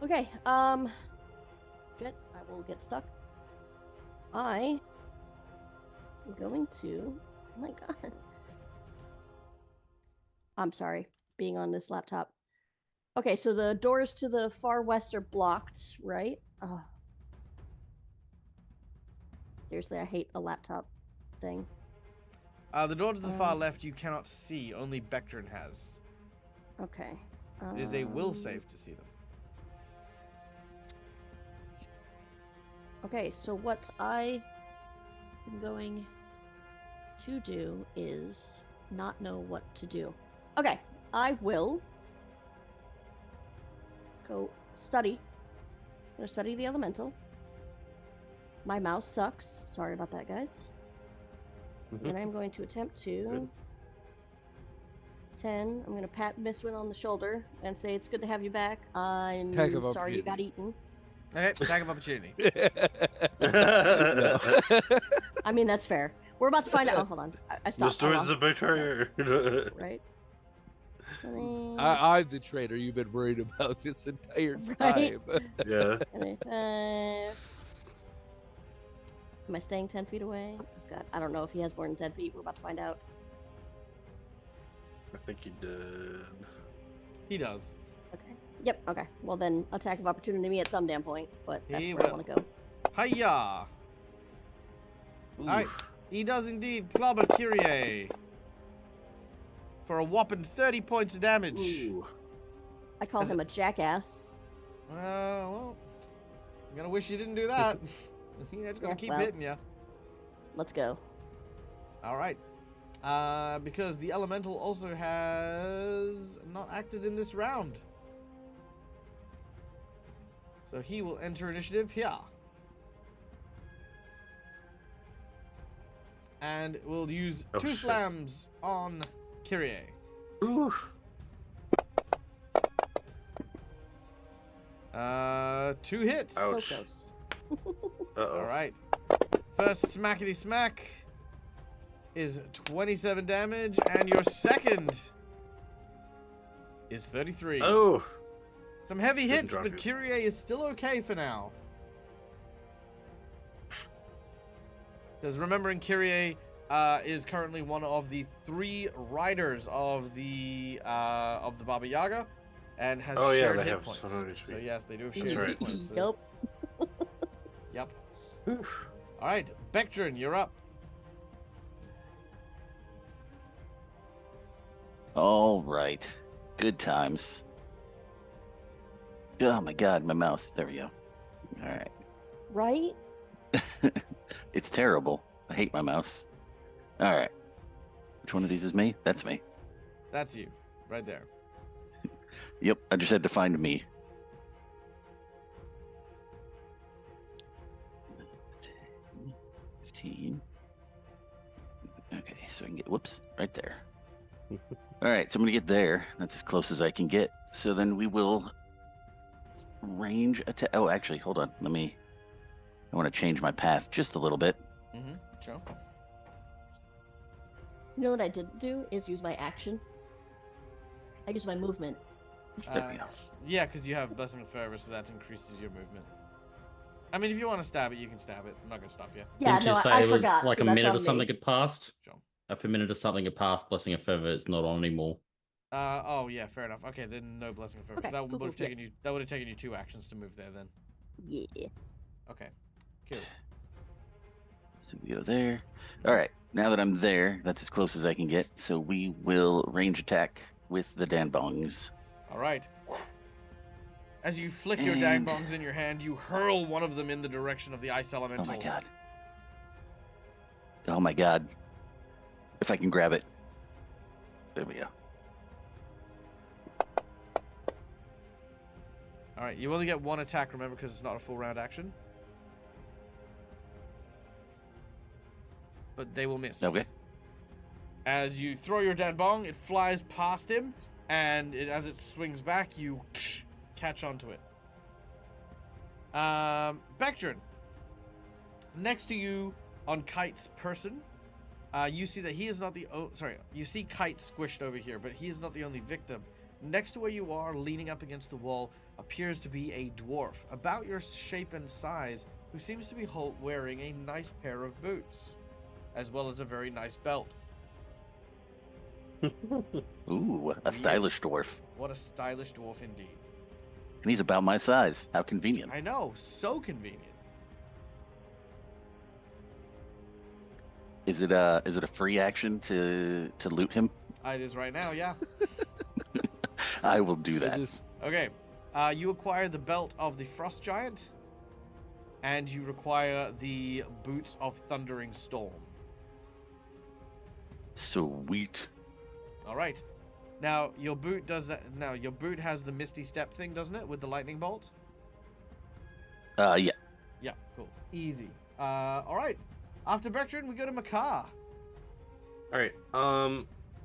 Okay, shit, I will get stuck. I am going to, oh my god. I'm sorry, being on this laptop. Okay, so the doors to the far west are blocked, right? Oh. Seriously, I hate a laptop thing. The door to the far left you cannot see. Only Bectrin has. Okay. It is a will save to see them. Okay, so what I am going to do is not know what to do. Okay, I will go study. I'm gonna study the elemental. My mouse sucks. Sorry about that, guys. And I'm going to attempt to. Good. 10. I'm gonna pat Mistwin on the shoulder and say it's good to have you back. I'm Attack of sorry you got eaten. Okay, attack of opportunity. No. I mean that's fair. We're about to find out. Oh, hold on. I stopped. Mr. is a betrayer. Right. 20, I'm the traitor you've been worried about this entire Right? time. Yeah. 25. Am I staying 10 feet away? Oh, God, I don't know if he has more than 10 feet. We're about to find out. I think he did. He does. Okay. Yep. Okay. Well then, attack of opportunity to me at some damn point. But that's He where I will. want to go. Hiya! Alright, he does indeed clobber Kyrie for a whopping 30 points of damage. Ooh. I call Is him a jackass. Well, I'm gonna wish you didn't do that. It's gonna Yeah, keep well. hitting you. Let's go. All right. Because the elemental also has not acted in this round, so he will enter initiative here, and will use Oh, two shit. slams on Kyrie. Ooh. 2 hits. Ouch. So close. Uh-oh. All right. First smackety smack is 27 damage, and your second is 33. Oh. Some heavy Didn't hits, drop but you. Kyrie is still okay for now. Because remembering, Kyrie is currently one of the 3 riders of the Baba Yaga, and has Oh, yeah, shared they hit have points. so many HP. So yes, they do have That's shared right. hit points. So- Yup. Yep. Oof. All right, Bectrin, you're up. All right. Good times. Oh my god, my mouse. There we go. All right. Right? It's terrible. I hate my mouse. All right. Which one of these is me? That's me. That's you, right there. Yep. I just had to find me. 15. Okay, so I can get, whoops, right there. All right, so I'm going to get there. That's as close as I can get. So then we will range attack. Oh, actually, hold on. I want to change my path just a little bit. Mm-hmm. Sure. You know what I didn't do is use my action. I used my movement. There we go. Yeah, because you have Blessing of Fervor, so that increases your movement. I mean, if you want to stab it, you can stab it. I'm not going to stop you. Yeah, Didn't no, you say I it was forgot. like so a that's minute on or something me. had passed? Sure. If a minute or something had passed, Blessing of Feather, it's not on anymore. Oh yeah, fair enough. Okay, then no Blessing of Fervor. Okay, So that cool, would have cool, taken you. That would have taken you 2 actions to move there. Then. Yeah. Okay. Cool. So we go there. All right, now that I'm there, that's as close as I can get. So we will range attack with the danbongs. All right. As you flick your And- dangbongs in your hand, you hurl one of them in the direction of the ice elemental. Oh my god. Oh my god. If I can grab it. There we go. All right, you only get 1 attack, remember, because it's not a full round action. But they will miss. Okay. As you throw your danbong, it flies past him, and as it swings back, you catch onto it. Bectrin, next to you on Kite's person, you see that he is not the you see Kite squished over here, but he is not the only victim. Next to where you are, leaning up against the wall, appears to be a dwarf, about your shape and size, who seems to be wearing a nice pair of boots, as well as a very nice belt. Ooh, a stylish dwarf. What a stylish dwarf indeed. And he's about my size. How convenient. I know, so convenient. Is it a free action to loot him? It is right now, yeah. I will do that. Okay, you acquire the belt of the Frost Giant, and you require the boots of Thundering Storm. Sweet. All right. Now your boot does that. Now your boot has the Misty Step thing, doesn't it, with the lightning bolt? Yeah. Yeah, cool, easy. All right. After Bectrin, we go to Makar. All right.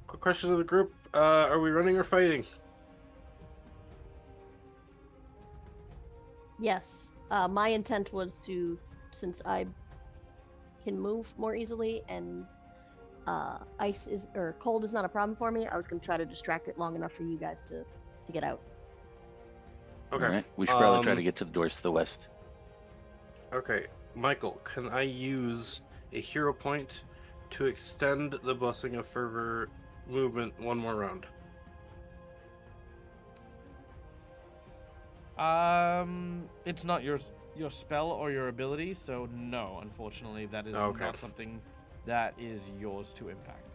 Quick question to the group: are we running or fighting? Yes. My intent was to, since I can move more easily and ice is or cold is not a problem for me, I was gonna try to distract it long enough for you guys to get out. Okay. All right. We should probably try to get to the doors to the west. Okay, Michael, can I use a hero point to extend the Blessing of Fervor movement 1 more round? It's not your spell or your ability, so no, unfortunately, that is Okay. not something that is yours to impact.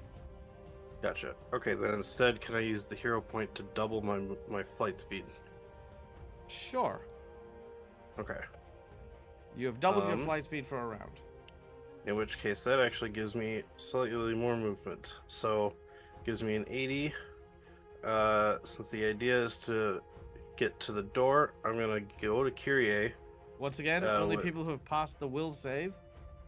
Gotcha. Okay, then instead, can I use the hero point to double my flight speed? Sure. Okay. You have doubled your Um, flight speed for a round. In which case, that actually gives me slightly more movement. So, gives me an 80. Since the idea is to get to the door, I'm gonna go to Kyrie. Once again, only what- people who have passed the will save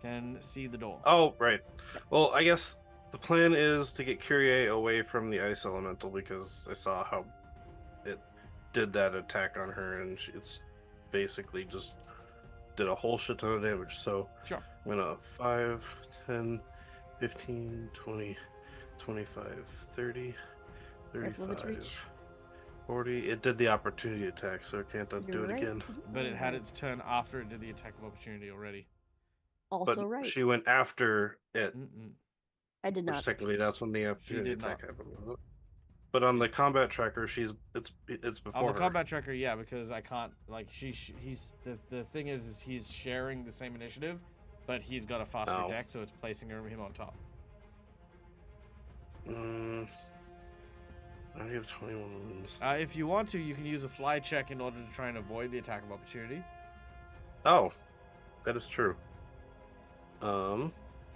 can see the door. Oh, right. Well, I guess the plan is to get Kyrie away from the ice elemental because I saw how it did that attack on her, and it's basically just did a whole shit ton of damage. So Sure. I'm gonna 5, 10, 15, 20, 25, 30, Careful of its 35, reach. 40. It did the opportunity attack, so I can't undo You're it right. again. But it had its turn after it did the attack of opportunity already. Also But right. she went after it, Mm-mm. I did which not. technically that's when the opportunity did attack not. happened. wasn't it? But on the combat tracker, it's before On the her. combat tracker, yeah, because I can't like he's the thing is he's sharing the same initiative, but he's got a faster Oh. deck, so it's placing him on top. I only have 21 wounds. If you want to, you can use a fly check in order to try and avoid the attack of opportunity. Oh, that is true.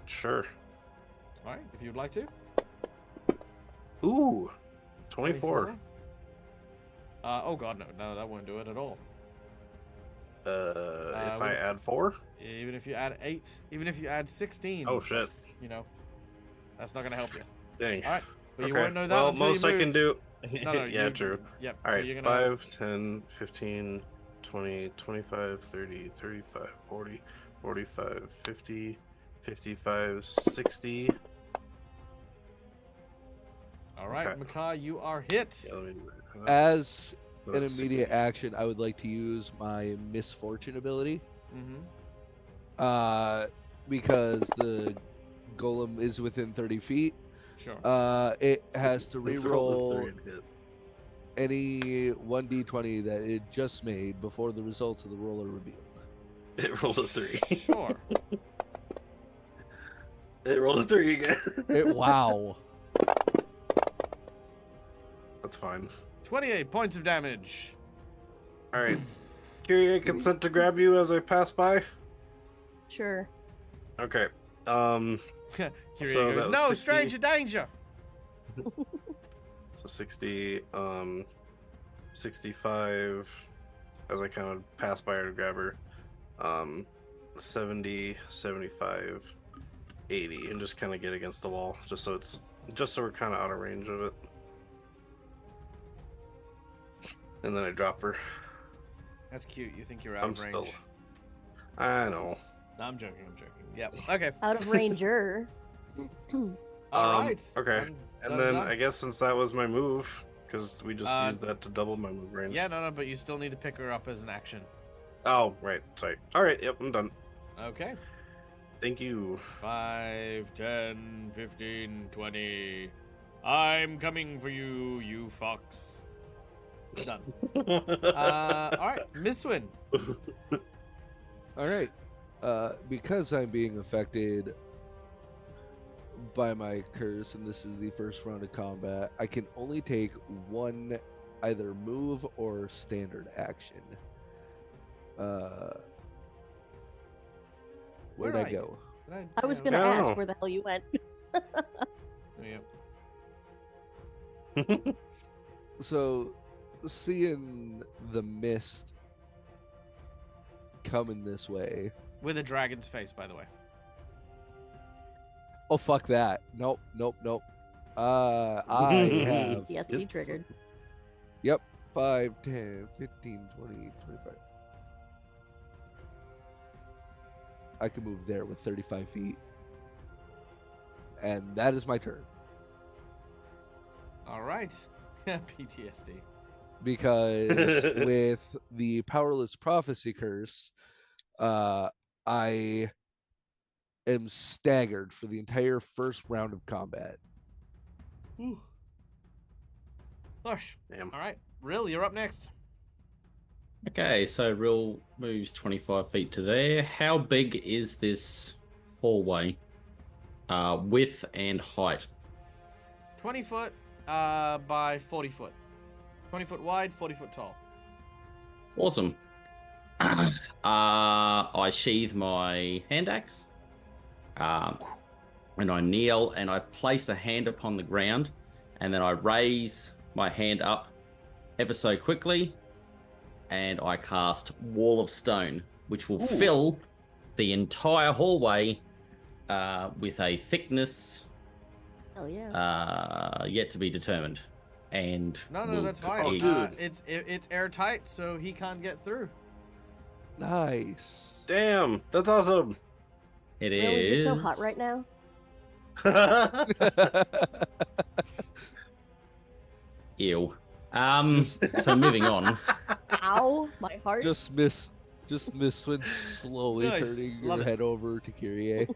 Sure. All right, if you'd like to. Ooh, 24. Oh god, no, that won't do it at all. If I would- add 4? Even if you add 8, even if you add 16. Oh, shit. that's, that's not gonna help you. Dang. All right, but you Okay. won't know that Well, until most you I move. can do. No, Yeah, true. Yep. All so right, you're gonna 5, 10, 15, 20, 25, 30, 35, 40, 45, 50, 55, 60. All right, Okay. Makar, you are hit. Yeah, let me do that. As So an that's immediate 60. action, I would like to use my misfortune ability. Mm-hmm. Because the golem is within 30 feet. Sure. It has to Let's roll the reroll 3 and hit. any 1d20 that it just made before the results of the roll are revealed. It rolled a 3. Sure. It rolled a 3 again. Wow. That's fine. 28 points of damage. All right. Kyrie, consent to grab you as I pass by. Sure. Okay. Kyrie So that goes, was no, 60. stranger danger. So 60, 65 as I kind of pass by her to grab her. 70, 75, 80, and just kind of get against the wall, just so we're kind of out of range of it. And then I drop her. That's cute. You think you're out I'm of range. still. I know. No, I'm joking. Yep. Okay. Out of ranger. All right. Okay. Done, And then done. I guess since that was my move, because we just Uh, used that to double my move range. Yeah, no, but you still need to pick her up as an action. Oh, right. Sorry. All right. Yep, I'm done. Okay. Thank you. 5, 10, 15, 20. I'm coming for you, you fox. Done. All right, Mistwin. All right. Because I'm being affected by my curse, and this is the first round of combat, I can only take one either move or standard action. Where'd Where I are you? go? I was Yeah, gonna I don't ask know. where the hell you went. yeah. So, seeing the mist coming this way. With a dragon's face, by the way. Oh, fuck that. Nope. I have, PSD triggered. yep, 5, 10, 15, 20, 25. I can move there with 35 feet. And that is my turn. All right. PTSD. Because with the Powerless Prophecy curse, I am staggered for the entire first round of combat. Ooh. Gosh. Damn. All right. Rill, you're up next. Okay, so Rill moves 25 feet to there. How big is this hallway? Width and height. 20 foot by 40 foot. 20 foot wide, 40 foot tall. Awesome. I sheathe my hand axe. And I kneel and I place the hand upon the ground, and then I raise my hand up ever so quickly, and I cast Wall of Stone, which will fill the entire hallway with a thickness Hell yeah. yet to be determined. And No, will that's fine. Oh, dude. It's airtight, so he can't get through. Nice. Damn, that's awesome. It Really? is You're so hot right now. Ew. Just- So moving on. Ow, my heart. Just miss Swin slowly Nice. turning Love her it. head over to Kyrie.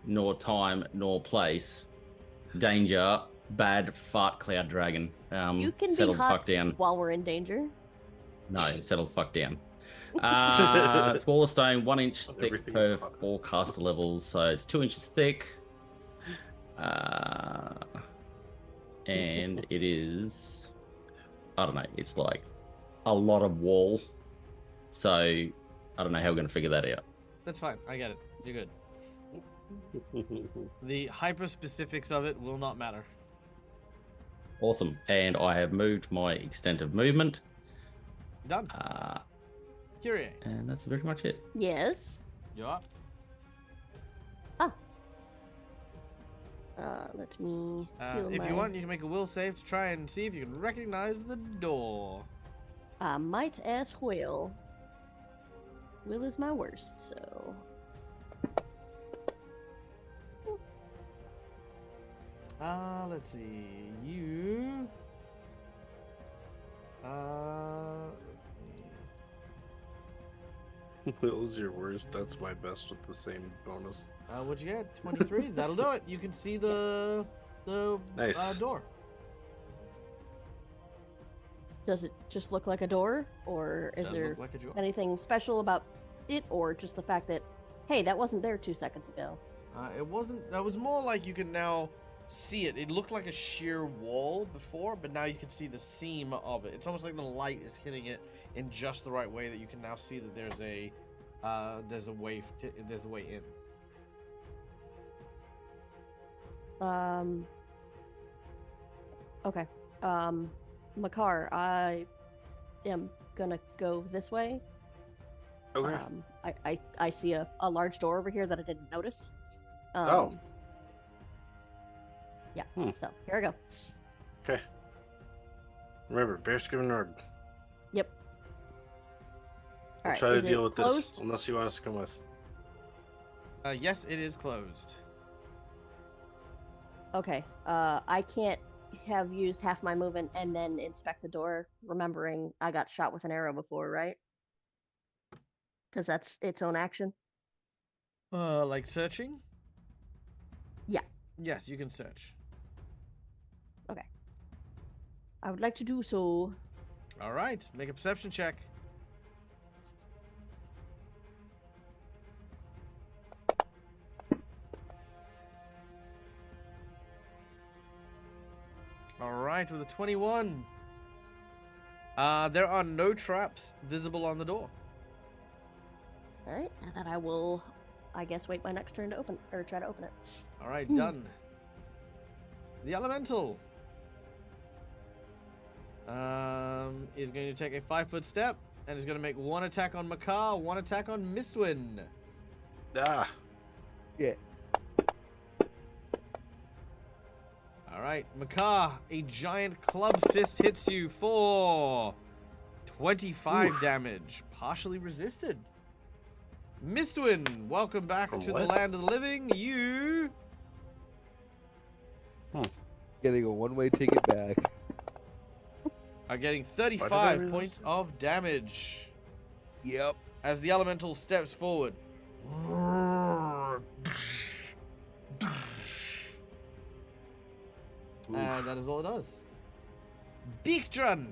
Nor time nor place. Danger. Bad fart cloud dragon. You can be settle the hot fuck down. while we're in danger. No, settle the fuck down. It's wall of stone, 1 inch thick Everything per is hot. 4 caster levels, so it's 2 inches thick. And it is, I don't know, it's like a lot of wall. So I don't know how we're going to figure that out. That's fine. I get it. You're good. The hyper specifics of it will not matter. Awesome. And I have moved my extent of movement. Done. Kyrie, And that's pretty much it. Yes. you're up. Let me heal If my... you want, you can make a will save to try and see if you can recognize the door. I might as well. Will is my worst, so... Let's see. You. Let's see. Will's your worst. That's my best with the same bonus. What'd you get? 23. That'll do it. You can see the Nice. door. Does it just look like a door? Or is Does there look like a door. anything special about it? Or just the fact that, hey, that wasn't there 2 seconds ago? It wasn't. That was more like you can now see it. It looked like a sheer wall before, but now you can see the seam of it. It's almost like the light is hitting it in just the right way that you can now see that there's a way in. Okay. Makar, I am gonna go this way. Okay. I see a large door over here that I didn't notice. Oh. Yeah, Hmm. so here I go. Okay. Remember, bearskin nerd. Yep. I'll Alright, try to is deal it with closed? this, unless you want us to come with. Yes, it is closed. Okay. I can't have used half my movement and then inspect the door, remembering I got shot with an arrow before, right? Because that's its own action. Like searching? Yeah. Yes, you can search. I would like to do so. All right, make a perception check. All right, with a 21. There are no traps visible on the door. Alright, and then I will, I guess, wait my next turn to open, or try to open it. All right, done. The elemental is going to take a 5-foot step and is going to make one attack on Makar, one attack on Mistwin. Ah. Yeah. All right, Makar, a giant club fist hits you for 25 damage, partially resisted. Mistwin, welcome back From to the what? land of the living. You Getting a one-way ticket back. are getting Why did I 35 resist points it? of damage Yep. as the elemental steps forward. And that is all it does. Beakdrun.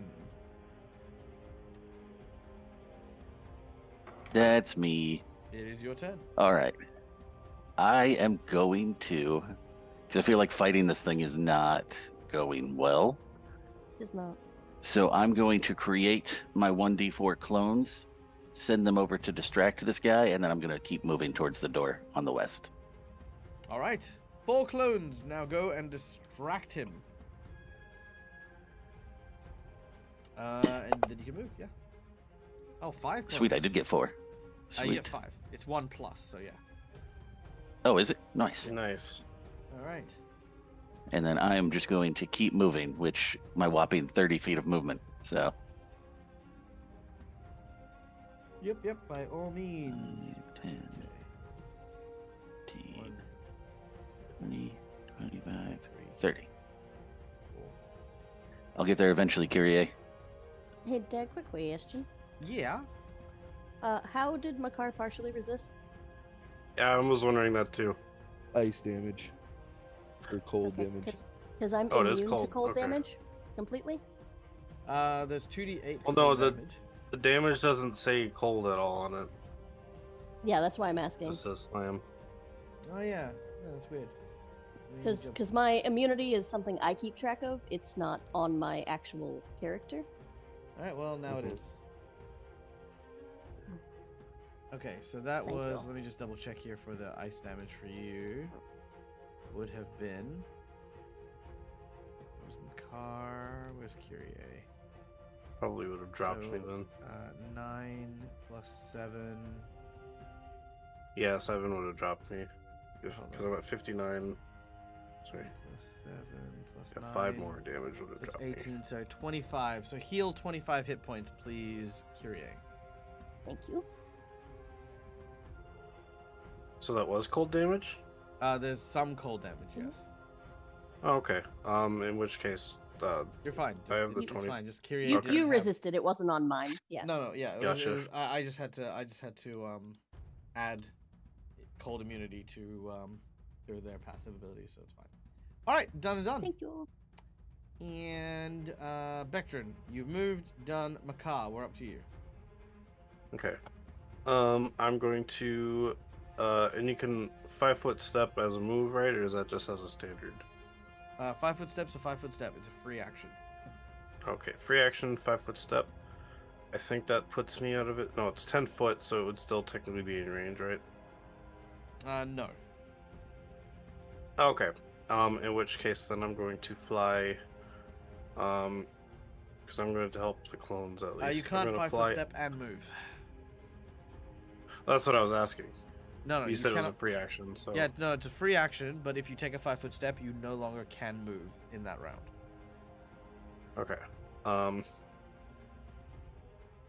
That's me. It is your turn. All right. I am going to, because I feel like fighting this thing is not going well. Does not. So I'm going to create my 1d4 clones, send them over to distract this guy, and then I'm going to keep moving towards the door on the west. All right. 4 clones now go and distract him. And then you can move, yeah. Oh, 5 clones. Sweet, I did get 4. You Sweet. get 5. It's 1+, so yeah. Oh, is it? Nice. Nice. All right. And then I am just going to keep moving, which my whopping 30 feet of movement. So Yep, by all means. 10, 15, 20, 25, 30. I'll get there eventually, Kyrie. Hey, Dad, quick question. Yeah. How did Makar partially resist? Yeah, I was wondering that too. Ice damage. Or cold damage. Because I'm Oh, it is immune to cold, cold okay. damage completely. There's 2d8 Well, no, cold the- damage. The damage doesn't say cold at all on it. Yeah, that's why I'm asking. It says slam. Oh, yeah. That's weird. Let me jump- Because my immunity is something I keep track of. It's not on my actual character. All right, well, now it Mhm. is. Okay, so that Thank was. you. Let me just double check here for the ice damage for you. Would have been. Where's Makar? Where's Kyrie? Probably would have dropped me So, then. 9 plus 7. Yeah, 7 would have dropped me. Because Hold I'm on. at 59. Sorry. Plus 7 plus Yeah, 9. 5 more damage would have That's dropped me. 18, so 25. So heal 25 hit points, please, Kyrie. Thank you. So that was cold damage? There's some cold damage, yes. Oh, okay. In which case, You're fine. I have the It's 20. fine. Just Kyrie. You didn't you have- resisted. It wasn't on mine. Yeah. No, yeah. Gotcha. I just had to add cold immunity to their passive ability, so it's fine. All right, done and done. Thank you. And Bectrin, you've moved, done. Makar, we're up to you. Okay. I'm going to, and you can 5-foot step as a move, right? Or is that just as a standard? 5-foot step's a 5-foot step. It's a free action. Okay, free action, 5-foot step. I think that puts me out of it. No, it's 10 foot, so it would still technically be in range, right? No. Okay. In which case, then I'm going to fly. Because I'm going to help the clones at least. You I'm can't gonna 5-foot step and move. That's what I was asking. No, you said it was a cannot. free action, so. Yeah, no, it's a free action, but if you take a 5-foot step, you no longer can move in that round. Okay.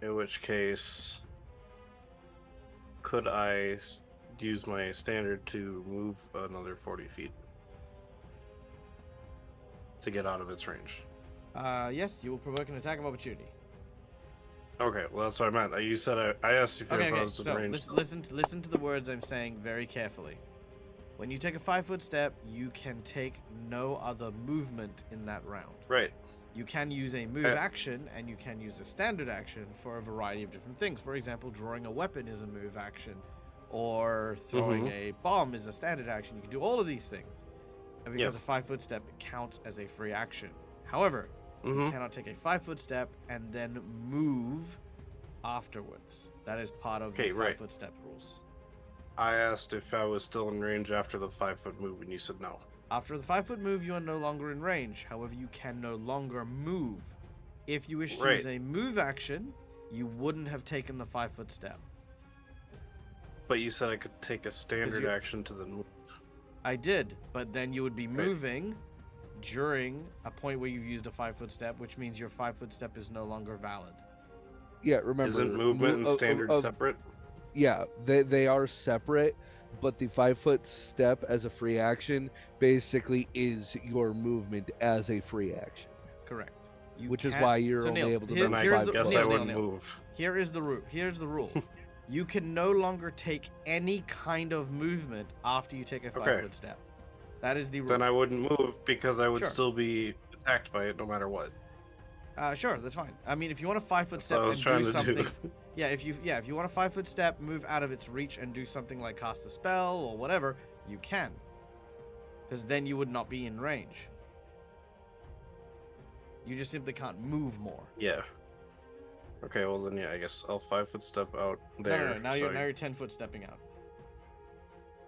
In which case, could I use my standard to move another 40 feet to get out of its range? Yes, you will provoke an attack of opportunity. Okay, well that's what I meant. You said I asked you if Okay, I okay. was in So range. listen to the words I'm saying very carefully. When you take a 5-foot step, you can take no other movement in that round. Right. You can use a move action, and you can use a standard action for a variety of different things. For example, drawing a weapon is a move action, or throwing a bomb is a standard action. You can do all of these things. And because a 5-foot step counts as a free action. However, you cannot take a 5-foot step and then move afterwards. That is part of the 5-foot step rules. I asked if I was still in range after the 5-foot move, and you said no. After the 5-foot move, you are no longer in range. However, you can no longer move. If you wish to use a move action, you wouldn't have taken the 5-foot step. But you said I could take a standard action to the move. I did, but then you would be moving during a point where you've used a 5-foot step, which means your 5-foot step is no longer valid. Yeah, remember. Isn't movement and standard separate? Yeah, they are separate, but the 5-foot step as a free action basically is your movement as a free action. Correct. Which is why you're only able to move 5 foot. I wouldn't move. Here's the rule. You can no longer take any kind of movement after you take a 5-foot step. That is the rule. Then I wouldn't move because I would still be attacked by it no matter what. Sure, that's fine. I mean, if you want a 5-foot step I was and trying do to something, do. if you want a 5-foot step, move out of its reach and do something like cast a spell or whatever, you can, because then you would not be in range. You just simply can't move more. Yeah. Okay, well then, I guess I'll 5-foot step out there. No. Now you're 10-foot stepping out.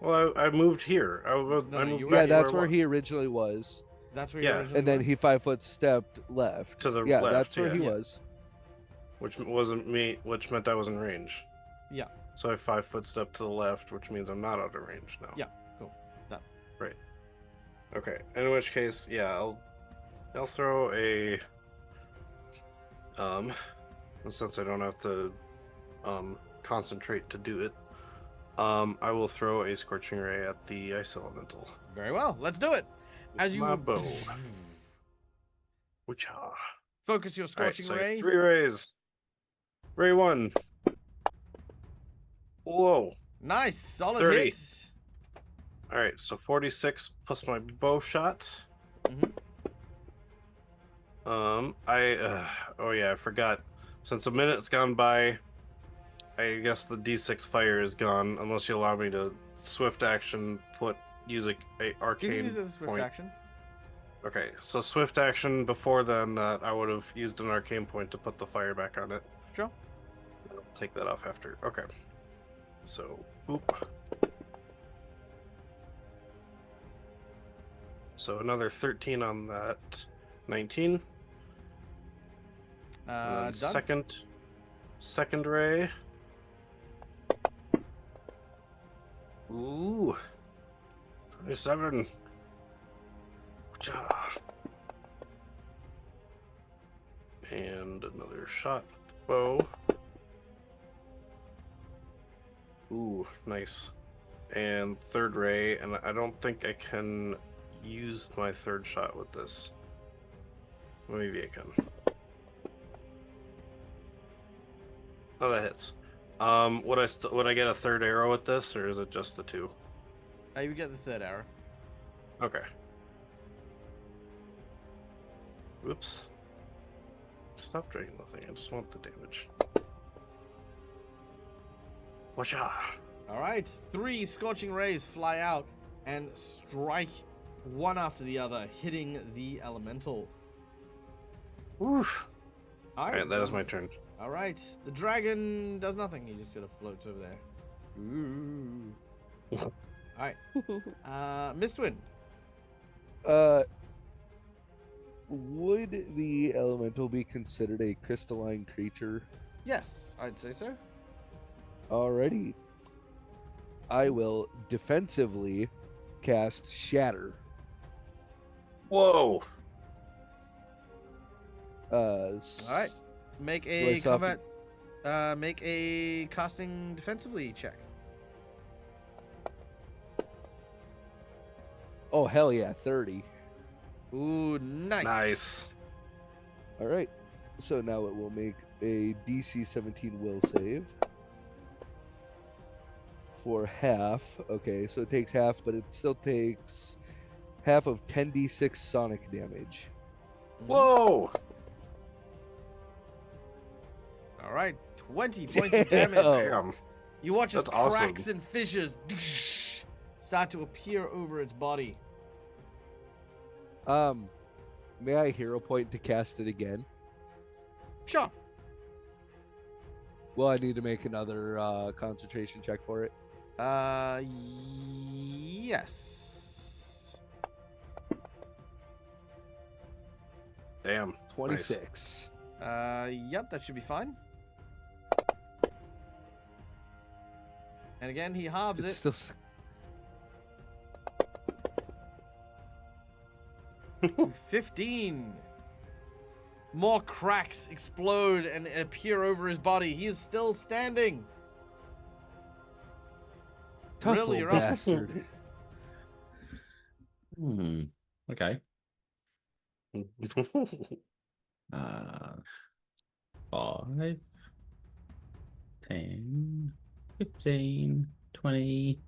Well, I moved here. I moved back that's to where I he originally was. That's where you originally And then were. he 5-foot stepped left. To the left. left, That's where he was. Which wasn't me, which meant I was in range. Yeah. So I 5-foot step to the left, which means I'm not out of range now. Yeah. Cool. Done. Right. Okay. In which case, I'll throw a since I don't have to concentrate to do it, I will throw a scorching ray at the ice elemental. Very well. Let's do it. As you My bow. Which focus your scorching ray. 3 rays. Ray 1. Whoa. Nice, solid 30. hit. All right, so 46 plus my bow shot. I forgot. Since a minute's gone by, I guess the D6 fire is gone, unless you allow me to swift action use a arcane You can use it as a swift point. action. Okay, so swift action before then, I would have used an arcane point to put the fire back on it. Sure. I'll take that off after. Okay. So, oop. So another 13 on that. 19. And then Done. second ray. Ooh. 27. Cha. And another shot with the bow. Ooh, nice. And third ray, and I don't think I can use my third shot with this. Maybe I can. Oh, that hits. Would I get a third arrow with this, or is it just the 2? You get the third arrow. Okay. Whoops. Stop dragging the thing. I just want the damage. Washa! All right, 3 scorching rays fly out and strike one after the other, hitting the elemental. Oof. All Alright, that is my turn. All right, the dragon does nothing. He just sort of floats over there. Ooh. All right, Mistwin. Would the elemental be considered a crystalline creature? Yes, I'd say so. Alrighty. I will defensively cast Shatter. Whoa! All right, make I a still have combat. Make a casting defensively check. Oh, hell yeah, 30. Ooh, nice. Nice. Alright. So now it will make a DC 17 will save. For half. Okay, so it takes half, but it still takes half of 10d6 sonic damage. Mhm. Whoa! All right, 20 points of damage. Damn. You watch as That's awesome. cracks and fissures start to appear over its body. May I hero point to cast it again? Sure. Well, I need to make another concentration check for it. Yes. Damn. 26. Yep, that should be fine. And again, he halves It's it. still. 15. More cracks explode and appear over his body. He is still standing. Tough Really, little you're up. bastard. Okay. 5, 10, 15, 20,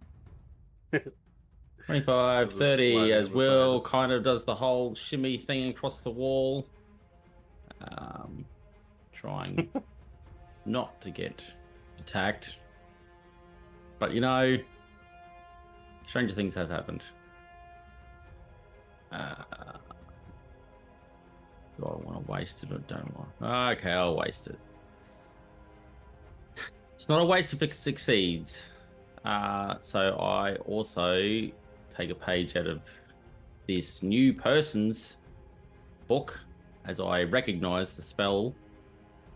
25, This is 30, sliding as on the Will side. kind of does the whole shimmy thing across the wall. Trying not to get attacked. But you know, stranger things have happened. Do I want to waste it or don't I? Okay, I'll waste it. It's not a waste if it succeeds. So I also take a page out of this new person's book. As I recognize the spell,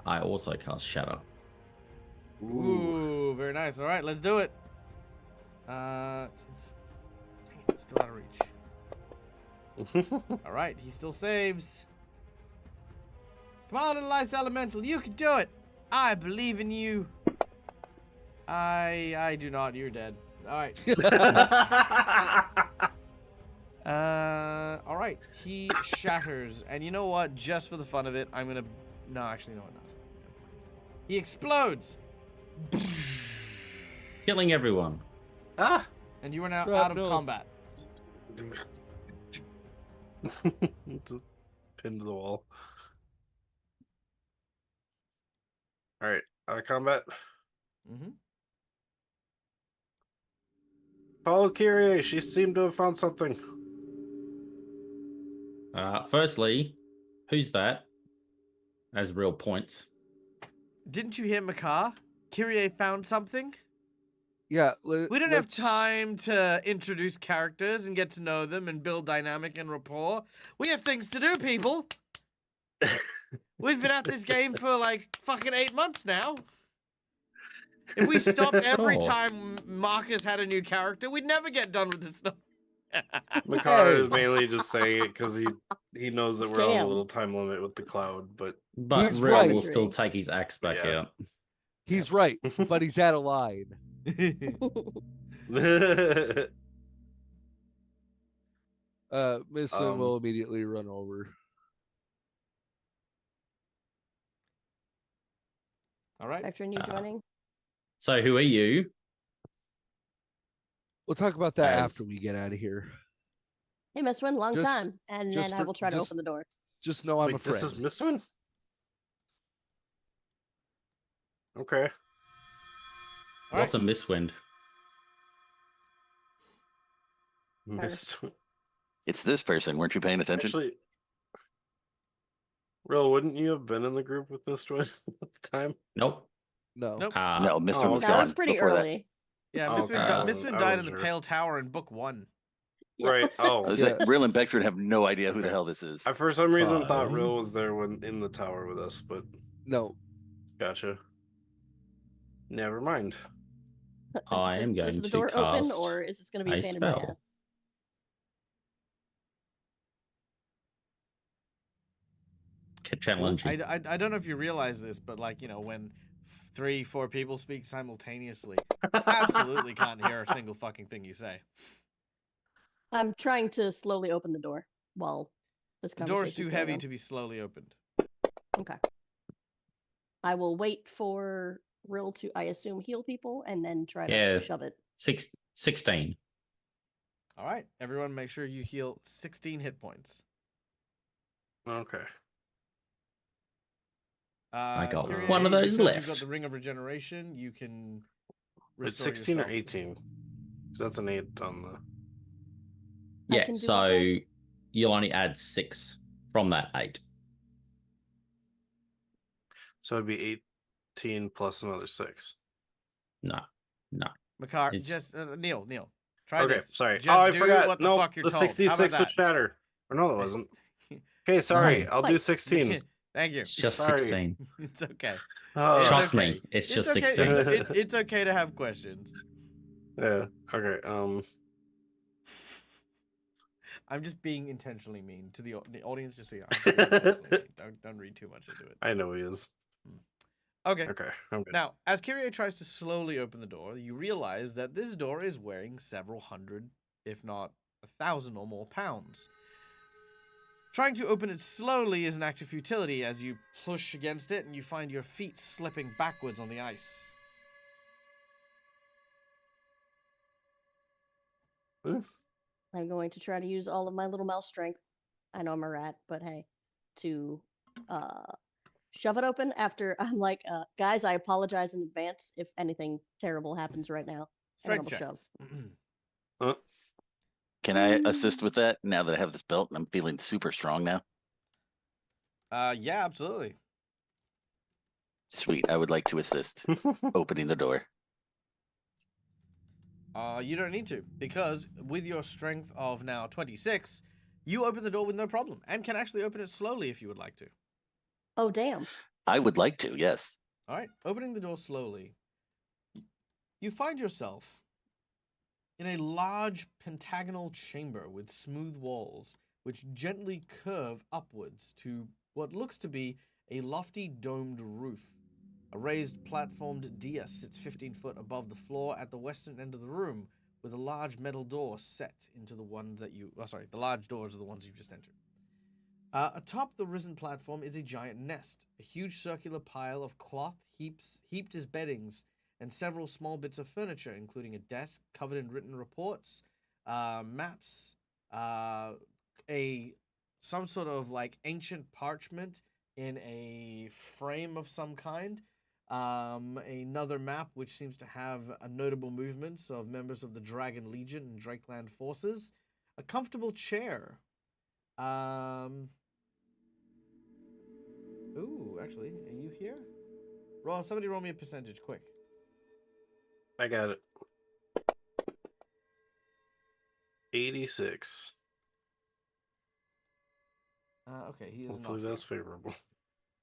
I also cast Shatter. Ooh, very nice. All right, let's do it. Dang it, it's still out of reach. All right, he still saves. Come on, little ice elemental, you can do it. I believe in you. I do not. You're dead. All right. All right. He shatters, and you know what? Just for the fun of it, I'm gonna. No, actually, no, not. He explodes, Killing everyone. Ah! and you are now Shrapnel. out of combat. Just pinned to the wall. Alright, out of combat. Mm-hmm. Follow Kyrie. She seemed to have found something. Firstly, who's that? As real points. Didn't you hear Makar? Kyrie found something. Yeah, We don't have let's- time to introduce characters and get to know them and build dynamic and rapport. We have things to do, people. We've been at this game for like fucking 8 months now. If we stopped every Sure. time Marcus had a new character, we'd never get done with this stuff. Makara Hey. is mainly just saying it because he knows that we're on a Sam. little time limit with the cloud, but But He's Real right. will still take his axe back Yeah. out. He's right, but he's out of line. Miss Lynn will immediately run over. All right. Veteran, you joining? So who are you? We'll talk about that after As- we get out of here. Hey, Miss Wynn, long Just- time. And just then I for- will try to just- open the door. Just know I'm a wait, friend. this is Mistwin? Okay. All What's right. a miswind? Mistwin. It's this person. Weren't you paying attention? Actually, Real, wouldn't you have been in the group with Mistwin at the time? Nope. No. Nope. No, Mr. Oh, was okay. That gone was pretty before that. early. Yeah, Oh, Miss okay. Wynn, I Miss wasn't- Wynn I died in wasn't the sure. Pale Tower in book 1. Yeah. Right. Oh, I was Yeah. like, Real and Beckford have no idea who the Okay. hell this is. I for some reason thought Fine. Real was there when in the tower with us, but No. gotcha. Never mind. I am going Does the to door open, cast or is this going to be a a pain in my spell. ass? Challenging. I don't know if you realize this, but like, you know, when 3-4 people speak simultaneously, absolutely can't hear a single fucking thing you say. I'm trying to slowly open the door while this The door is conversation too heavy to be slowly opened. Okay. I will wait for Rill to, I assume, heal people and then try to Yeah. shove it. 16. All right, everyone, make sure you heal 16 hit points. Okay. I got one of those You've got left. the Ring of Regeneration. You can. It's restore 16 or yourself. 18. 'Cause that's an 8 on the. I Yeah, can do so what then? you'll only add 6 from that 8. So it'd be 18 plus another 6. No. Makar, It's- just Neil. Try Okay, this. sorry. Just Oh, I do forgot. what the No, fuck you're the told. How about 66 would that? shatter. Or no, it wasn't. Okay, sorry. I'll do Like- 16. Thank you. It's just Sorry. 16. It's okay. Oh, It's Trust okay. me, it's just okay. 16. It's okay to have questions. yeah. Okay. I'm just being intentionally mean to the audience, just so you know. I'm being intentionally mean. Don't read too much into it. I know he is. Okay. Okay, I'm good. Now, as Kyrie tries to slowly open the door, you realize that this door is weighing several hundred, if not 1,000 or more pounds. Trying to open it slowly is an act of futility as you push against it and you find your feet slipping backwards on the ice. I'm going to try to use all of my little mouse strength. I know I'm a rat, but hey, to shove it open after I'm like, guys, I apologize in advance if anything terrible happens right now. And then Strength I'll check. shove. Can I assist with that now that I have this belt and I'm feeling super strong now? Yeah, absolutely. Sweet. I would like to assist opening the door. You don't need to, because with your strength of now 26, you open the door with no problem, and can actually open it slowly if you would like to. Oh, damn. I would like to, yes. All right, opening the door slowly, you find yourself in a large pentagonal chamber with smooth walls, which gently curve upwards to what looks to be a lofty domed roof. A raised platformed dais sits 15 foot above the floor at the western end of the room, with a large metal door set into the one that you... Oh, sorry, the large doors are the ones you've just entered. Atop the risen platform is a giant nest, a huge circular pile of cloth heaped as beddings, and several small bits of furniture, including a desk covered in written reports, maps, some sort of like ancient parchment in a frame of some kind, another map which seems to have a notable movements of members of the Dragon Legion and Drakeland forces, a comfortable chair. Ooh, actually, are you here? Somebody roll me a percentage, quick. I got it. 86. Okay, he is Hopefully not that's here. favorable.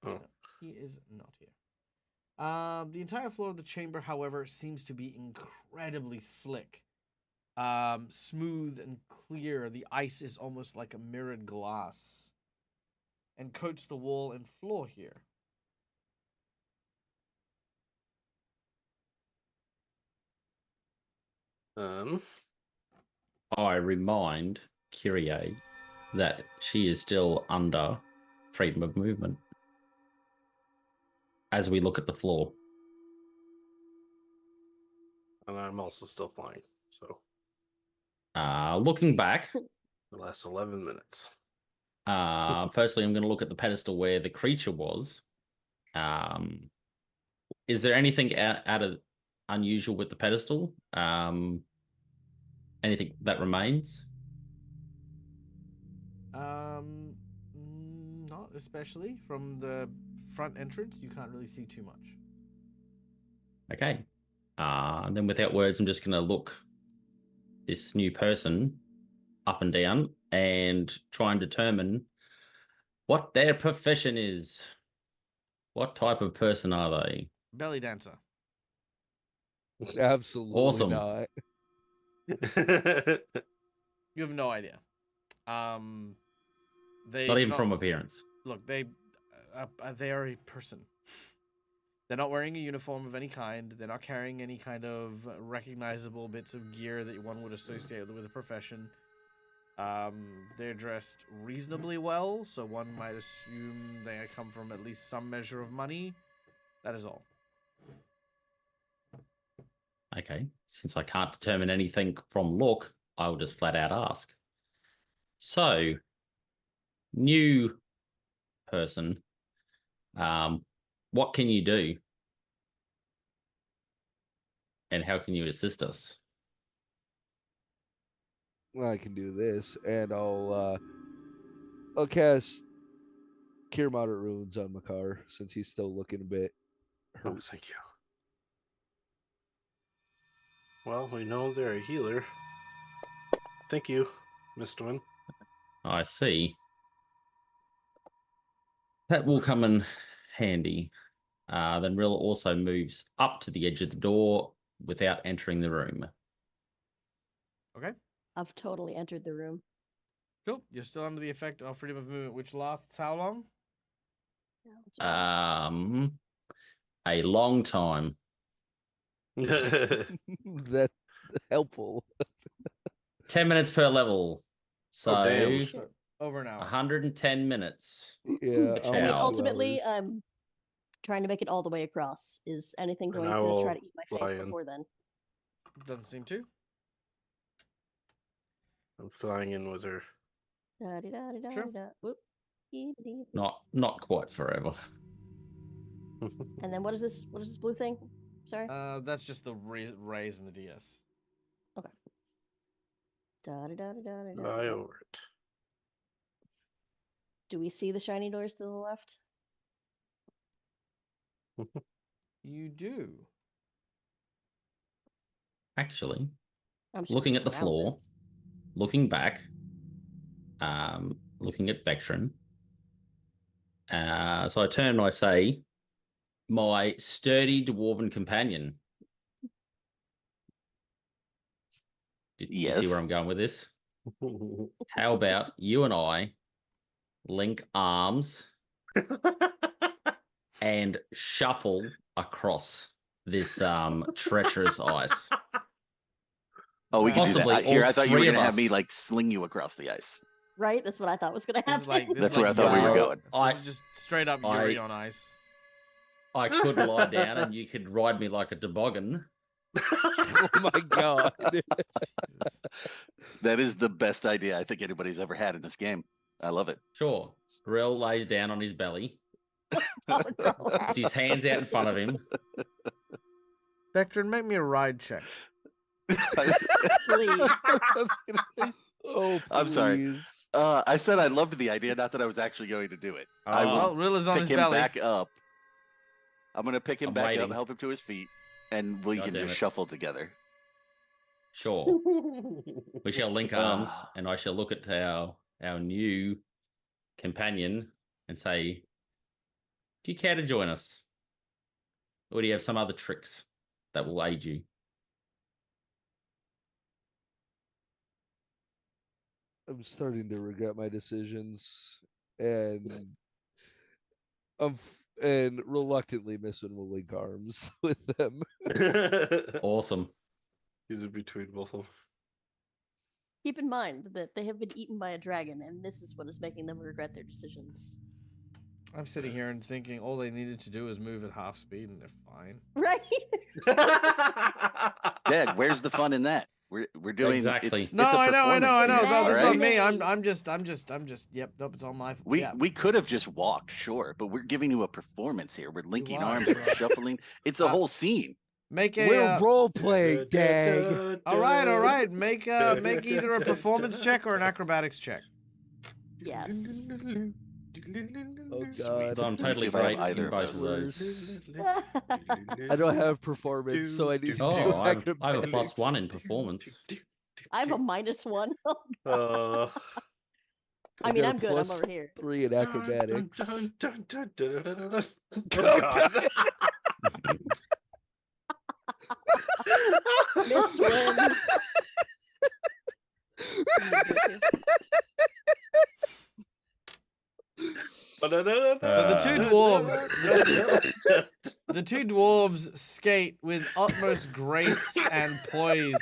Oh, No, he is not here. The entire floor of the chamber, however, seems to be incredibly slick. Smooth and clear. The ice is almost like a mirrored glass and coats the wall and floor here. um, I remind Kyrie that she is still under freedom of movement as we look at the floor. and I'm also still flying. So Looking back, the last 11 minutes. firstly, I'm going to look at the pedestal where the creature was. Is there anything out of unusual with the pedestal? Anything that remains? Not especially from the front entrance. You can't really see too much. Okay. Then without words, I'm just going to look this new person up and down and try and determine what their profession is. What type of person are they? Belly dancer. Absolutely Awesome. not. You have no idea. They Not do even from s- appearance. Look. They are a person. They're not wearing a uniform of any kind. They're not carrying any kind of recognizable bits of gear that one would associate with a profession. They're dressed reasonably well, so one might assume they come from at least some measure of money. That is all. Okay. Since I can't determine anything from look, I will just flat out ask. So, new person, what can you do? And how can you assist us? Well, I can do this, and I'll cast Cure Moderate Runes on Makar since he's still looking a bit Oh, hurt. thank you. Well, we know they're a healer. Thank you, Mr. Win. I see. That will come in handy. Then Rill also moves up to the edge of the door without entering the room. Okay. I've totally entered the room. Cool. You're still under the effect of freedom of movement, which lasts how long? A long time. That's helpful. 10 minutes per level. So, damn. So, over an hour. 110 minutes. Yeah, I I mean, Ciao. ultimately, I'm trying to make it all the way across. Is anything And going I to will try to eat my face fly in. before then? Doesn't seem to. I'm flying in with her. Sure. Whoop. Not quite forever. And then what is this? What is this blue thing? Sorry. That's just the rays in the DS. Okay. Fly over it. Do we see the shiny doors to the left? You do. Actually, I'm just looking gonna at the go around floor, this. looking back, looking at Vectron. So I turn and I say, my sturdy dwarven companion. Did you see where Yes. I'm going with this? How about you and I link arms and shuffle across this treacherous ice? Oh, we can do Possibly that. Here, all I thought you were three of gonna have me us. like sling you across the ice. Right? That's what I thought was gonna This happen. is like That's where I thought we were going. This is just straight up Yuri on ice. I could lie down and you could ride me like a toboggan. Oh my god. Jesus. That is the best idea I think anybody's ever had in this game. I love it. Sure. Rel lays down on his belly, Oh, don't puts his hands out in front of him. Vectron, make me a ride check. Please. Oh, I'm sorry. please. I said I loved the idea, not that I was actually going to do it. I will Well, Rill is on pick his him belly. back up. I'm gonna pick him I'm back waiting. up, help him to his feet, and we God can damn just it. shuffle together. Sure. We shall link arms, Ah. and I shall look at our new companion and say, "Do you care to join us, or do you have some other tricks that will aid you?" I'm starting to regret my decisions, and and reluctantly Mistwin will link arms with them. Awesome. He's in between both of them. Keep in mind that they have been eaten by a dragon, and this is what is making them regret their decisions. I'm sitting here and thinking all they needed to do is move at half speed and they're fine. Right? Dad, where's the fun in that? We're doing Exactly. It's, No, it's a I know. performance here, No, this is all on right? me. I'm Mayonnaise. just. Yep, nope, it's on my. We yeah. we could have just walked, sure, but we're giving you a performance here. We're linking are, arms, you we're are. shuffling. It's a whole scene. Make a. We're role playing, gang. All right. Make either a performance check or an acrobatics check. Yes. Oh Sweet. god. So I'm Let's totally see if I have great either in of both of those. those. I don't have performance, so I need to Oh, do I have a acrobatics. +1 in performance. I have a -1. Uh, I mean, got a I'm good. I'm plus over here. 3 in acrobatics. Oh Oh, God. Mistwin. So the two dwarves skate with utmost grace and poise.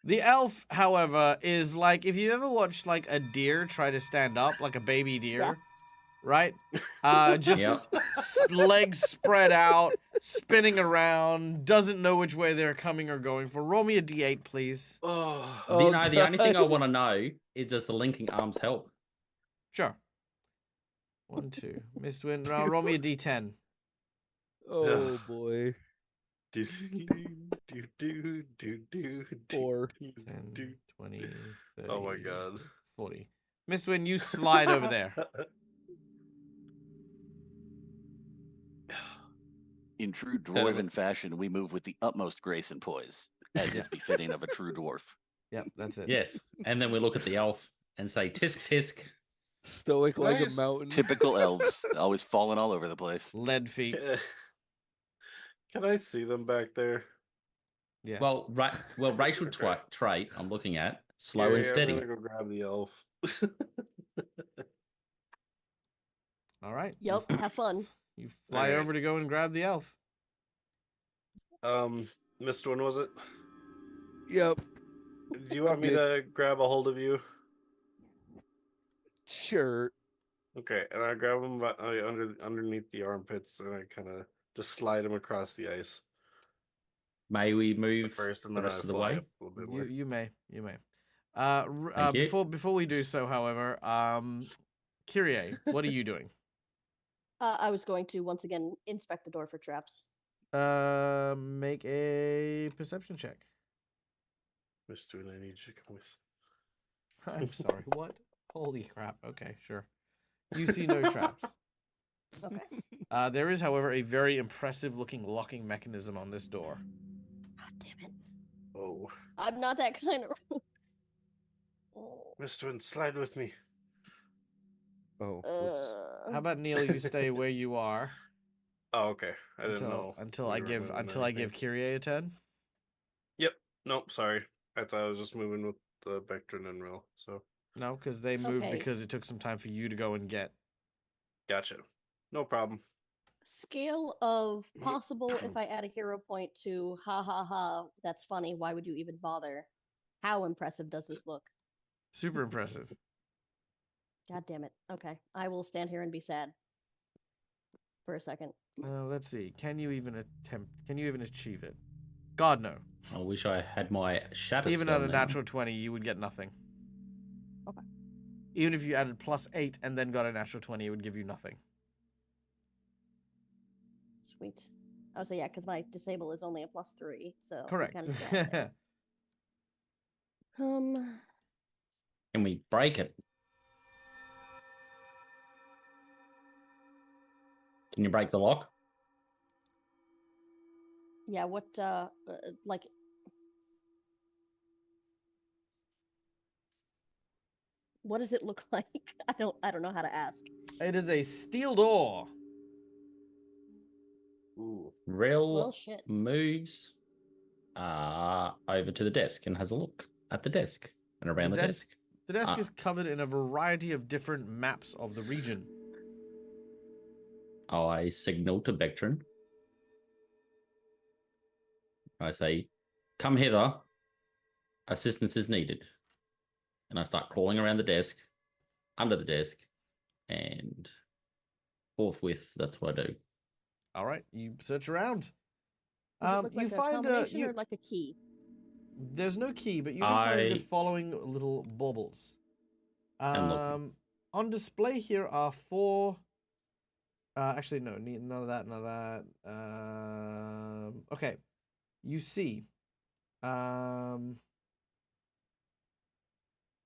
The elf, however, is like if you ever watched like a deer try to stand up, like a baby deer, Yes. right? Just Yep. legs spread out, spinning around, doesn't know which way they're coming or going for. Roll me a d8, please. Oh, Oh, The only thing I God. want to know is, does the linking arms help? Sure. 1, 2. Mistwin. Now roll me a d10. Oh boy. 4. 10, 20, 30. Oh my God. 40. Mistwin, you slide over there. In true dwarven fashion, we move with the utmost grace and poise, as is befitting of a true dwarf. Yep, that's it. Yes. And then we look at the elf and say, "Tisk tisk." Stoic like a Nice. mountain. Typical elves, always falling all over the place. Lead feet. Can I see them back there? Yes. Well, racial Okay. trait I'm looking at, slow Yeah, and steady. I'm gonna go grab the elf. All right. Yep. Have fun. You fly Okay. over to go and grab the elf. Missed one, was it? Yep. Do you want me good. to grab a hold of you? Sure. Okay, and I grab him underneath the armpits, and I kind of just slide him across the ice May we at move first, and the then I rest of the fly way? up a little bit more. You may. Thank you. Before we do so, however, Kyrie, what are you doing? I was going to once again inspect the door for traps. Make a perception check. Mister, I need you to come with. I'm sorry. What? Holy crap. Okay, sure. You see no traps. Okay. There is, however, a very impressive-looking locking mechanism on this door. God damn it. Oh, I'm not that kind of. Oh. Mister, slide with me. Oh. whoops. How about Neil? You stay where you are Oh, okay. I didn't know. until we I were give moving until I give anything. Kyrie a turn. Yep. Nope. Sorry. I thought I was just moving with the Vectrin and Rill. So No, because they moved Okay. because it took some time for you to go and get. gotcha. No problem. Scale of possible if I add a hero point to ha ha ha, that's funny. Why would you even bother? How impressive does this look? Super impressive. God damn it. Okay. I will stand here and be sad for a second. Let's see. Can you even attempt? Can you even achieve it? God, no. I wish I had my shatter Even spell at a now. natural 20, you would get nothing. Okay. Even if you added +8 and then got a natural 20, it would give you nothing. Sweet. Oh, so yeah, because my disable is only a +3, so Correct. kind of sad there. Can we break it? Can you break the lock? Yeah. What? Like, What does it look like? I don't know how to ask. It is a steel door. Ooh. Rill Well, shit. moves over to the desk and has a look at the desk and around the desk. The desk Ah. is covered in a variety of different maps of the region. I signal to Vectron. I say, come hither. Assistance is needed. And I start crawling around the desk, under the desk, and forthwith, that's what I do. All right, you search around. Does it look You like a find combination you, or like a key? there's no key, but you can find the I following little baubles. am looking. On display here are 4. Actually, no, none of that, none of that. Okay, you see,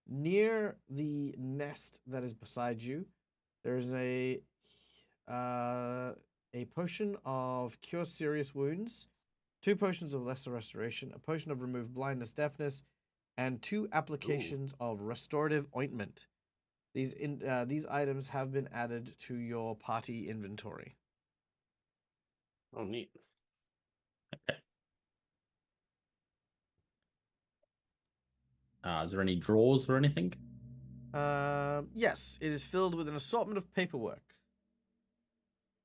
near the nest that is beside you, there's a potion of cure serious wounds, 2 potions of lesser restoration, a potion of remove blindness, deafness, and 2 applications of restorative ointment. These items have been added to your party inventory. Oh, neat. Okay. Is there any drawers or anything? Yes, it is filled with an assortment of paperwork.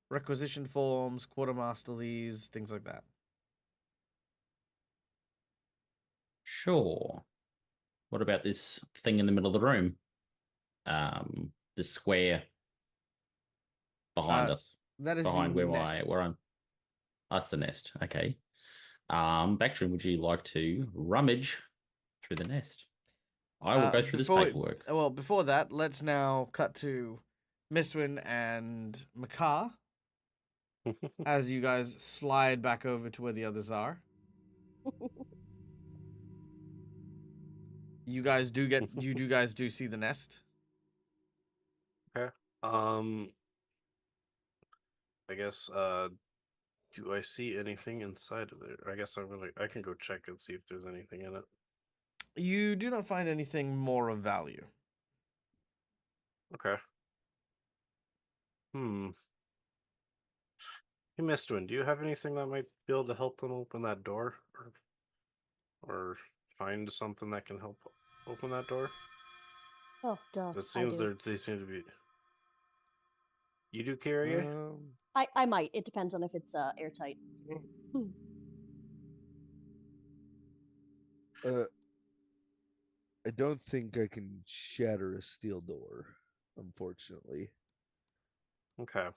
Requisition forms, quartermasterlies, things like that. Sure. What about this thing in the middle of the room? This square behind us. That is Behind the where nest. I'm. That's the nest. Okay. Bactrian, would you like to rummage through the nest? I will go through this paperwork. Well, before that, let's now cut to Mistwin and Makar as you guys slide back over to where the others are. You guys do see the nest. Okay. I guess do I see anything inside of it? I guess I can go check and see if there's anything in it. You do not find anything more of value. Okay. Hey, Mistwin, do you have anything that might be able to help them open that door? Or find something that can help open that door? Oh, duh. It seems they seem to be. You do, Kyrie? I might. It depends on if it's airtight. I don't think I can shatter a steel door, unfortunately. Okay.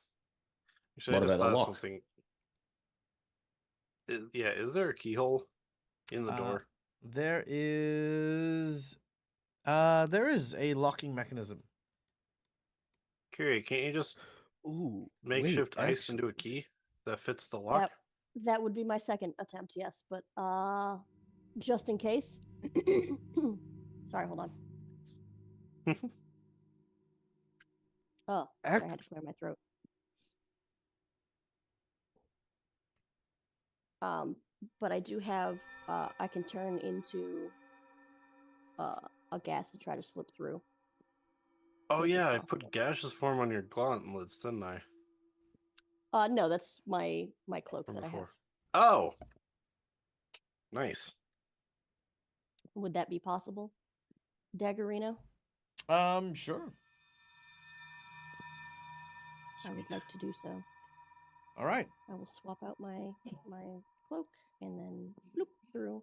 What about the lock? Something. Is there a keyhole in the door? There is a locking mechanism. Kyrie, can't you just makeshift ice into a key that fits the lock? That would be my second attempt, yes. But just in case. Sorry, hold on. Oh, sorry, I had to clear my throat. But I do have. I can turn into a gas to try to slip through. Oh yeah, I put gaseous form on your gauntlets, didn't I? No, that's my cloak that I have. Oh, nice. Would that be possible, Daggerino? Sure. I would like to do so. All right. I will swap out my cloak and then loop through.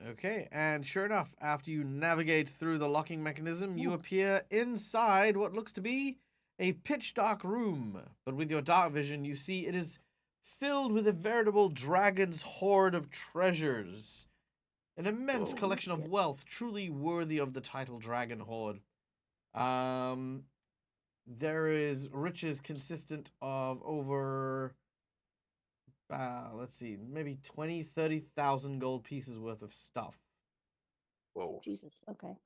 Okay, and sure enough, after you navigate through the locking mechanism, you appear inside what looks to be a pitch dark room. But with your dark vision, you see it is filled with a veritable dragon's hoard of treasures. An immense collection of wealth, truly worthy of the title Dragon Hoard. There is riches consistent of over, let's see, maybe 20, 30,000 gold pieces worth of stuff. Whoa. Jesus, okay.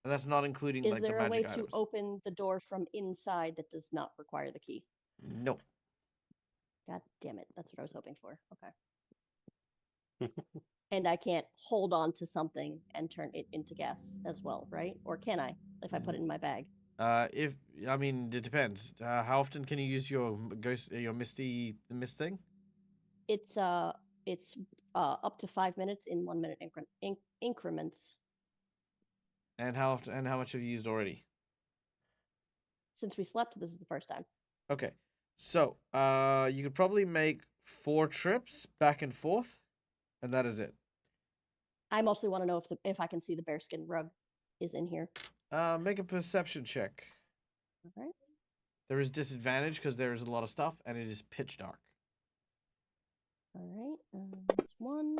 And that's not including Is like the there magic a way items. to open the door from inside that does not require the key? No. God damn it. That's what I was hoping for. Okay. And I can't hold on to something and turn it into gas as well, right? Or can I? if I put it in my bag. If I mean, it depends. How often can you use your ghost, your mist thing? It's up to 5 minutes in 1 minute increments. And how often? And how much have you used already? Since we slept, this is the first time. Okay, so you could probably make 4 trips back and forth, and that is it. I mostly want to know if I can see the bearskin rug is in here. Make a perception check. All right. There is disadvantage because there is a lot of stuff, and it is pitch dark. All right. That's 1.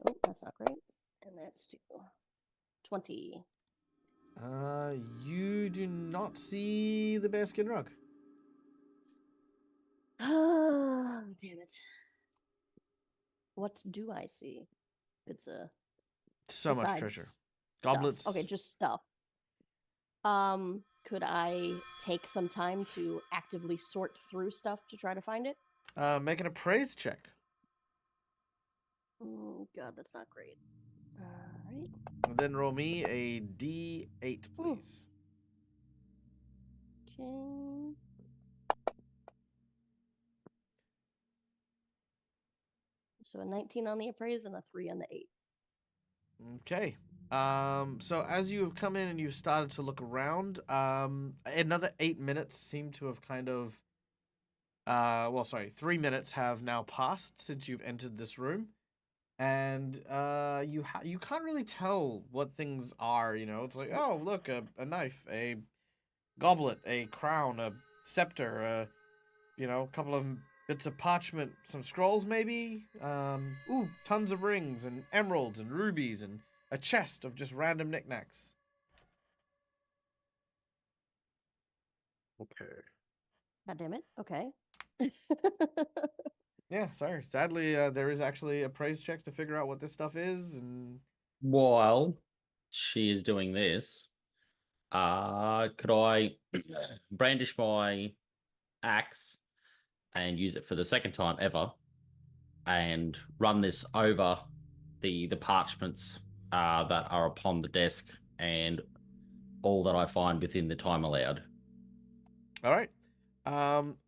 Oh, that's not great. And that's 2. 20. You do not see the bearskin rug. Ah, damn it. What do I see? It's a So much treasure. besides Goblets. stuff. Okay, just stuff. Could I take some time to actively sort through stuff to try to find it? Make an appraise check. Oh god, that's not great. All right. And then roll me a D8, please. Okay. So a 19 on the appraise and a 3 on the 8. Okay. So as you have come in and you've started to look around, another 8 minutes seem to have kind of, 3 minutes have now passed since you've entered this room, and you can't really tell what things are. You know, it's like, oh look, a knife, a goblet, a crown, a scepter, a couple of bits of parchment, some scrolls maybe. Tons of rings and emeralds and rubies and a chest of just random knickknacks. Okay. God damn it. Okay. Yeah, sorry. Sadly, there is actually appraise checks to figure out what this stuff is, and While she is doing this, could I brandish my axe and use it for the second time ever and run this over the parchments that are upon the desk and all that I find within the time allowed? all right.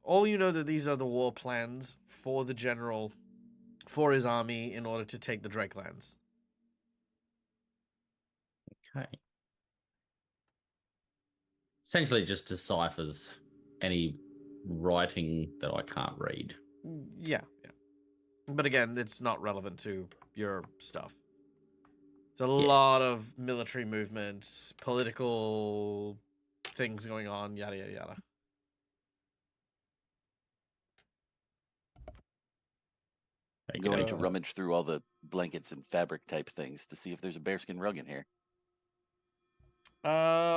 All you know that these are the war plans for the general, for his army in order to take the Drakelands. Okay. Essentially just deciphers any writing that I can't read. Yeah. But again, it's not relevant to your stuff. It's a lot of military movements, political things going on, yada, yada, yada. I'm going to rummage through all the blankets and fabric type things to see if there's a bearskin rug in here.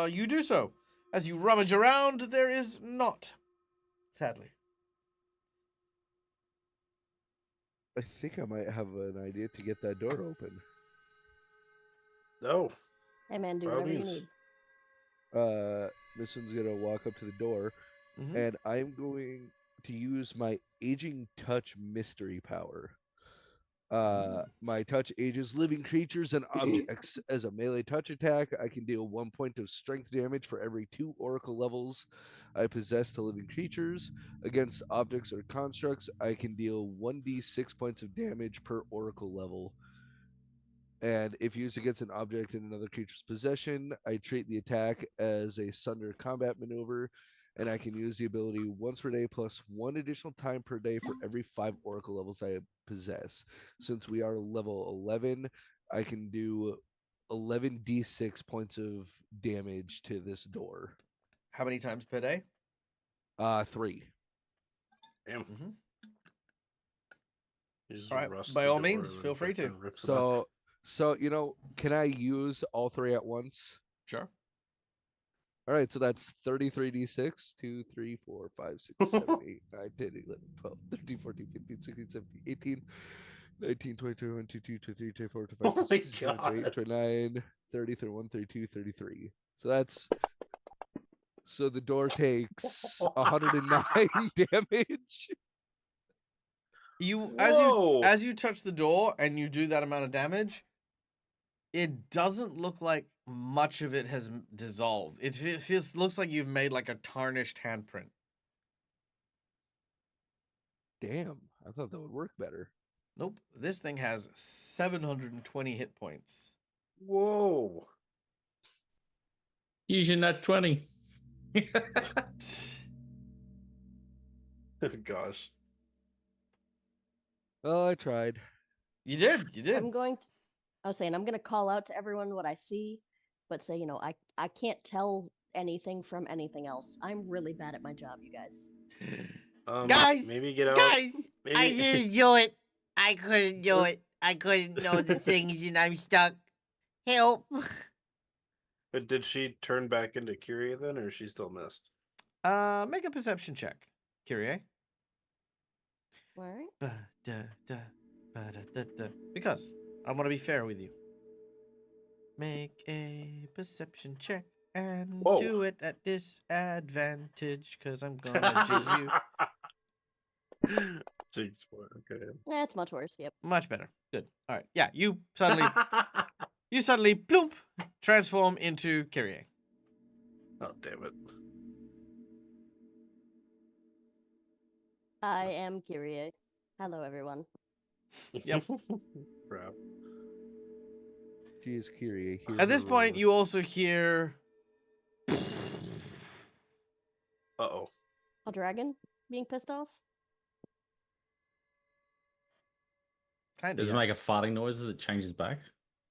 You do so. As you rummage around, there is not. Sadly. I think I might have an idea to get that door open. No. Hey man, do By all whatever you means. need. Miss One's gonna walk up to the door, and I'm going to use my aging touch mystery power. My touch ages living creatures and objects. As a melee touch attack, I can deal 1 point of strength damage for every 2 oracle levels I possess to living creatures. Against objects or constructs, I can deal 1d6 points of damage per oracle level. And if used against an object in another creature's possession, I treat the attack as a sunder combat maneuver, and I can use the ability once per day plus 1 additional time per day for every 5 oracle levels I possess. Since we are level 11, I can do 11d6 points of damage to this door. How many times per day? 3. Damn. All right. By all means, feel free to. So can I use all 3 at once? Sure. All right, so that's 33d6, 2, 3, 4, 5, 6, 7, 8, 9, 10, 11, 12, 13, 14, 15, 16, 17, 18, 19, 20, 21, 22, 23, 24, 25, 26, 27, 28, 29, 30, 31, 32, 33. So the door takes 109 damage. As you touch the door and you do that amount of damage, It doesn't look like much of it has dissolved. Looks like you've made like a tarnished handprint. Damn, I thought that would work better. Nope. This thing has 720 hit points. Whoa. Using that 20. Gosh. Well, I tried. You did. You did. I was saying I'm going to call out to everyone what I see, but say, I can't tell anything from anything else. I'm really bad at my job, you guys. Guys, maybe get out. Guys, maybe... I didn't do it. I couldn't do it. I couldn't know the things and I'm stuck. Help. But did she turn back into Kyrie then, or is she still missed? Make a perception check, Kyrie. All right. Because I want to be fair with you. Make a perception check and Whoa. do it at disadvantage because I'm gonna jinx you. Jinx boy, okay. That's much worse. Yep. Much better. Good. All right. Yeah, you suddenly plump transform into Kyrie. Oh damn it. I am Kyrie. Hello, everyone. Yep. Crap. She is Kyrie. Hear At this her point, roar. you also hear. Uh-oh. A dragon being pissed off? Kind Does of. it make a farting noise as it changes back?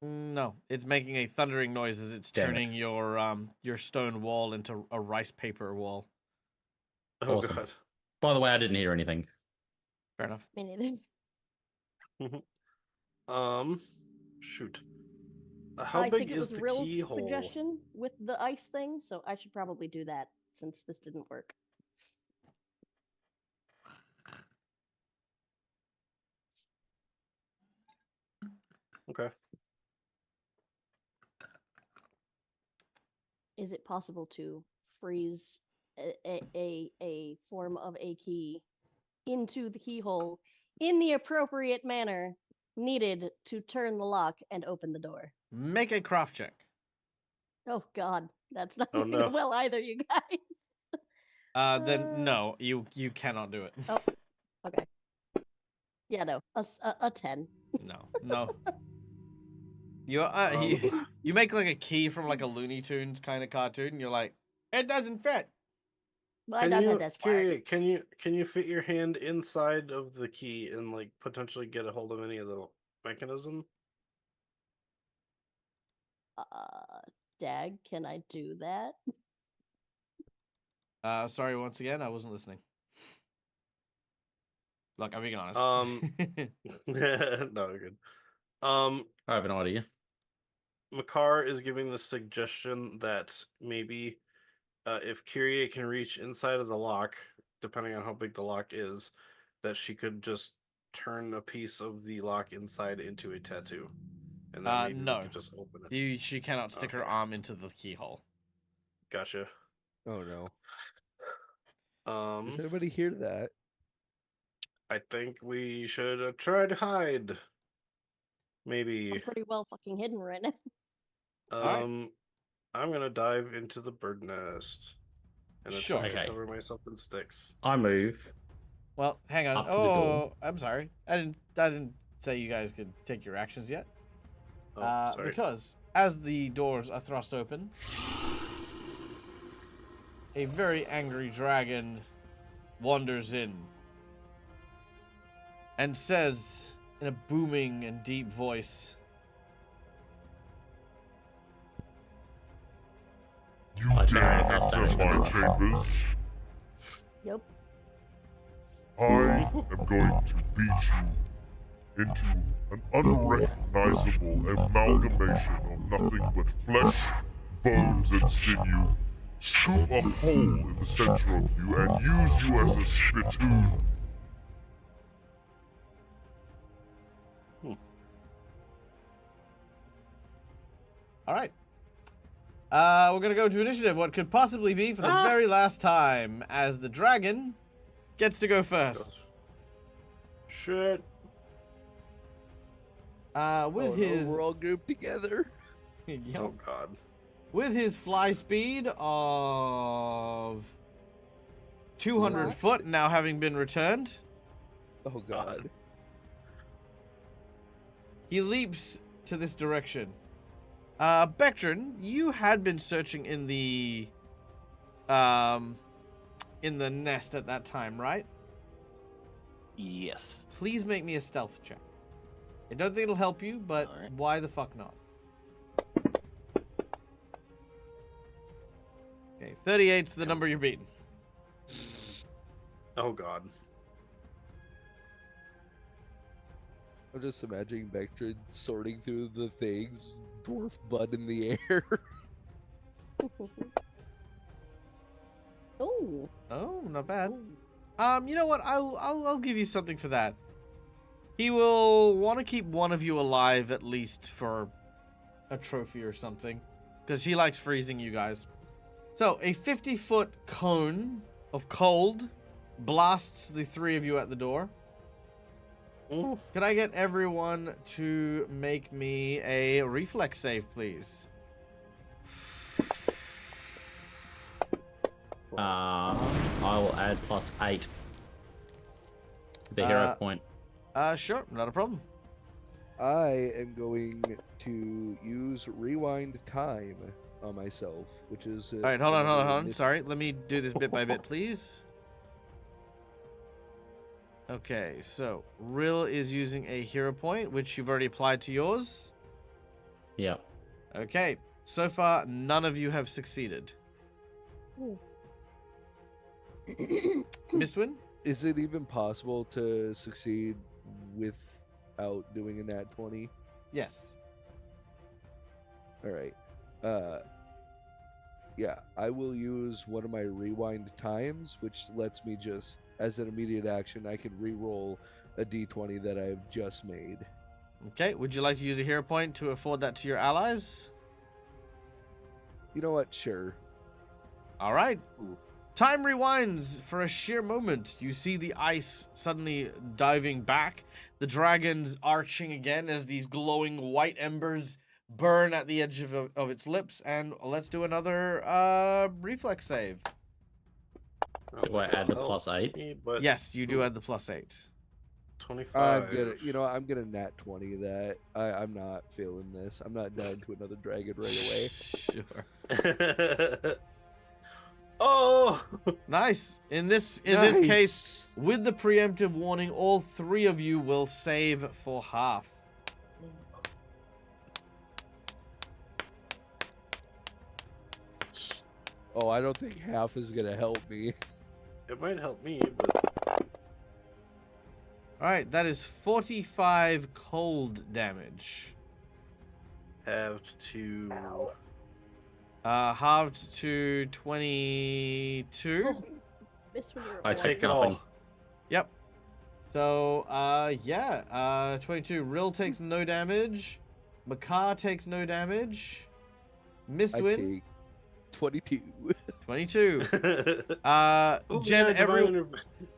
No, it's making a thundering noise as it's Damn it. turning your stone wall into a rice paper wall. Oh Awesome. god. By the way, I didn't hear anything. Fair enough. Me neither. Shoot. How I big think it is was the Rill's keyhole? suggestion with the ice thing, so I should probably do that since this didn't work. Okay. Is it possible to freeze a form of a key into the keyhole in the appropriate manner needed to turn the lock and open the door? Make a craft check. Oh god, that's not Oh, going no. well either, you guys. Then no, you cannot do it. Oh. Okay. Yeah, no, a 10. No. You make like a key from like a Looney Tunes kind of cartoon, and you're like, it doesn't fit. Why doesn't this work? Kyrie, can you fit your hand inside of the key and like potentially get a hold of any of the mechanism? Dag, can I do that? Sorry once again, I wasn't listening. Look, I'm being honest. No, good. I have an idea. Makar is giving the suggestion that maybe if Kyrie can reach inside of the lock, depending on how big the lock is, that she could just turn a piece of the lock inside into a tattoo. And then maybe no. we could just open it. She cannot stick her Okay. arm into the keyhole. Gotcha. Oh no. Does anybody hear that? I think we should try to hide. Maybe. I'm pretty well fucking hidden right now. Alright. I'm gonna dive into the bird nest and Sure. attempt Okay. to cover myself in sticks. I move. Well, hang on. Up to the door. I'm sorry. I didn't say you guys could take your actions yet. Oh, sorry. Because as the doors are thrust open, a very angry dragon wanders in and says in a booming and deep voice, You I dare don't know if that's enter my Spanish. chambers? Yep. I am going to beat you into an unrecognizable amalgamation of nothing but flesh, bones, and sinew. Scoop a hole in the center of you and use you as a spittoon. all right. We're gonna go to initiative. What could possibly be for the very last time, as the dragon gets to go first. Shit. With Oh, no, his we're all grouped together. Yep. Oh God. With his fly speed of 200 What? foot now having been returned, Oh God. he leaps to this direction. Bectrin, you had been searching in the nest at that time, right? Yes. Please make me a stealth check. I don't think it'll help you, but Alright. why the fuck not? Okay, 38's the number you're beating. Oh God. I'm just imagining Vectrin sorting through the things, dwarf bud in the air. Oh, Oh, not bad. You know what? I'll give you something for that. He will want to keep one of you alive at least for a trophy or something, because he likes freezing you guys. So a 50-foot cone of cold blasts the three of you at the door. Ooh. Can I get everyone to make me a reflex save, please? I'll add +8 to the hero point. Sure, not a problem. I am going to use rewind time on myself, which is. All right, hold on. Sorry, let me do this bit by bit, please. Okay, so Rill is using a hero point, which you've already applied to yours. Yeah. Okay, so far none of you have succeeded. Mistwin? Is it even possible to succeed without doing a nat 20? Yes. All right. Yeah, I will use one of my rewind times, which lets me just, as an immediate action, I can re-roll a d20 that I've just made. Okay, would you like to use a hero point to afford that to your allies? You know what? Sure. All right. Time rewinds for a sheer moment. You see the ice suddenly diving back, the dragons arching again as these glowing white embers burn at the edge of its lips, and let's do another reflex save. Do I add the +8? But Yes, you do add the +8. 25. I'm gonna nat 20 that. I'm not feeling this. I'm not down to another dragon right away. Sure. Oh! Nice. In this case, with the preemptive warning, all three of you will save for half. Oh, I don't think half is gonna help me. It might help me, but All right, that is 45 cold damage. have to. Halved to 22. Miss when you were I born. take Take it nothing. all. Yep. So, 22. Rill takes no damage. Makar takes no damage. I Mistwin, take 22. 22. Ooh, Jen, yeah,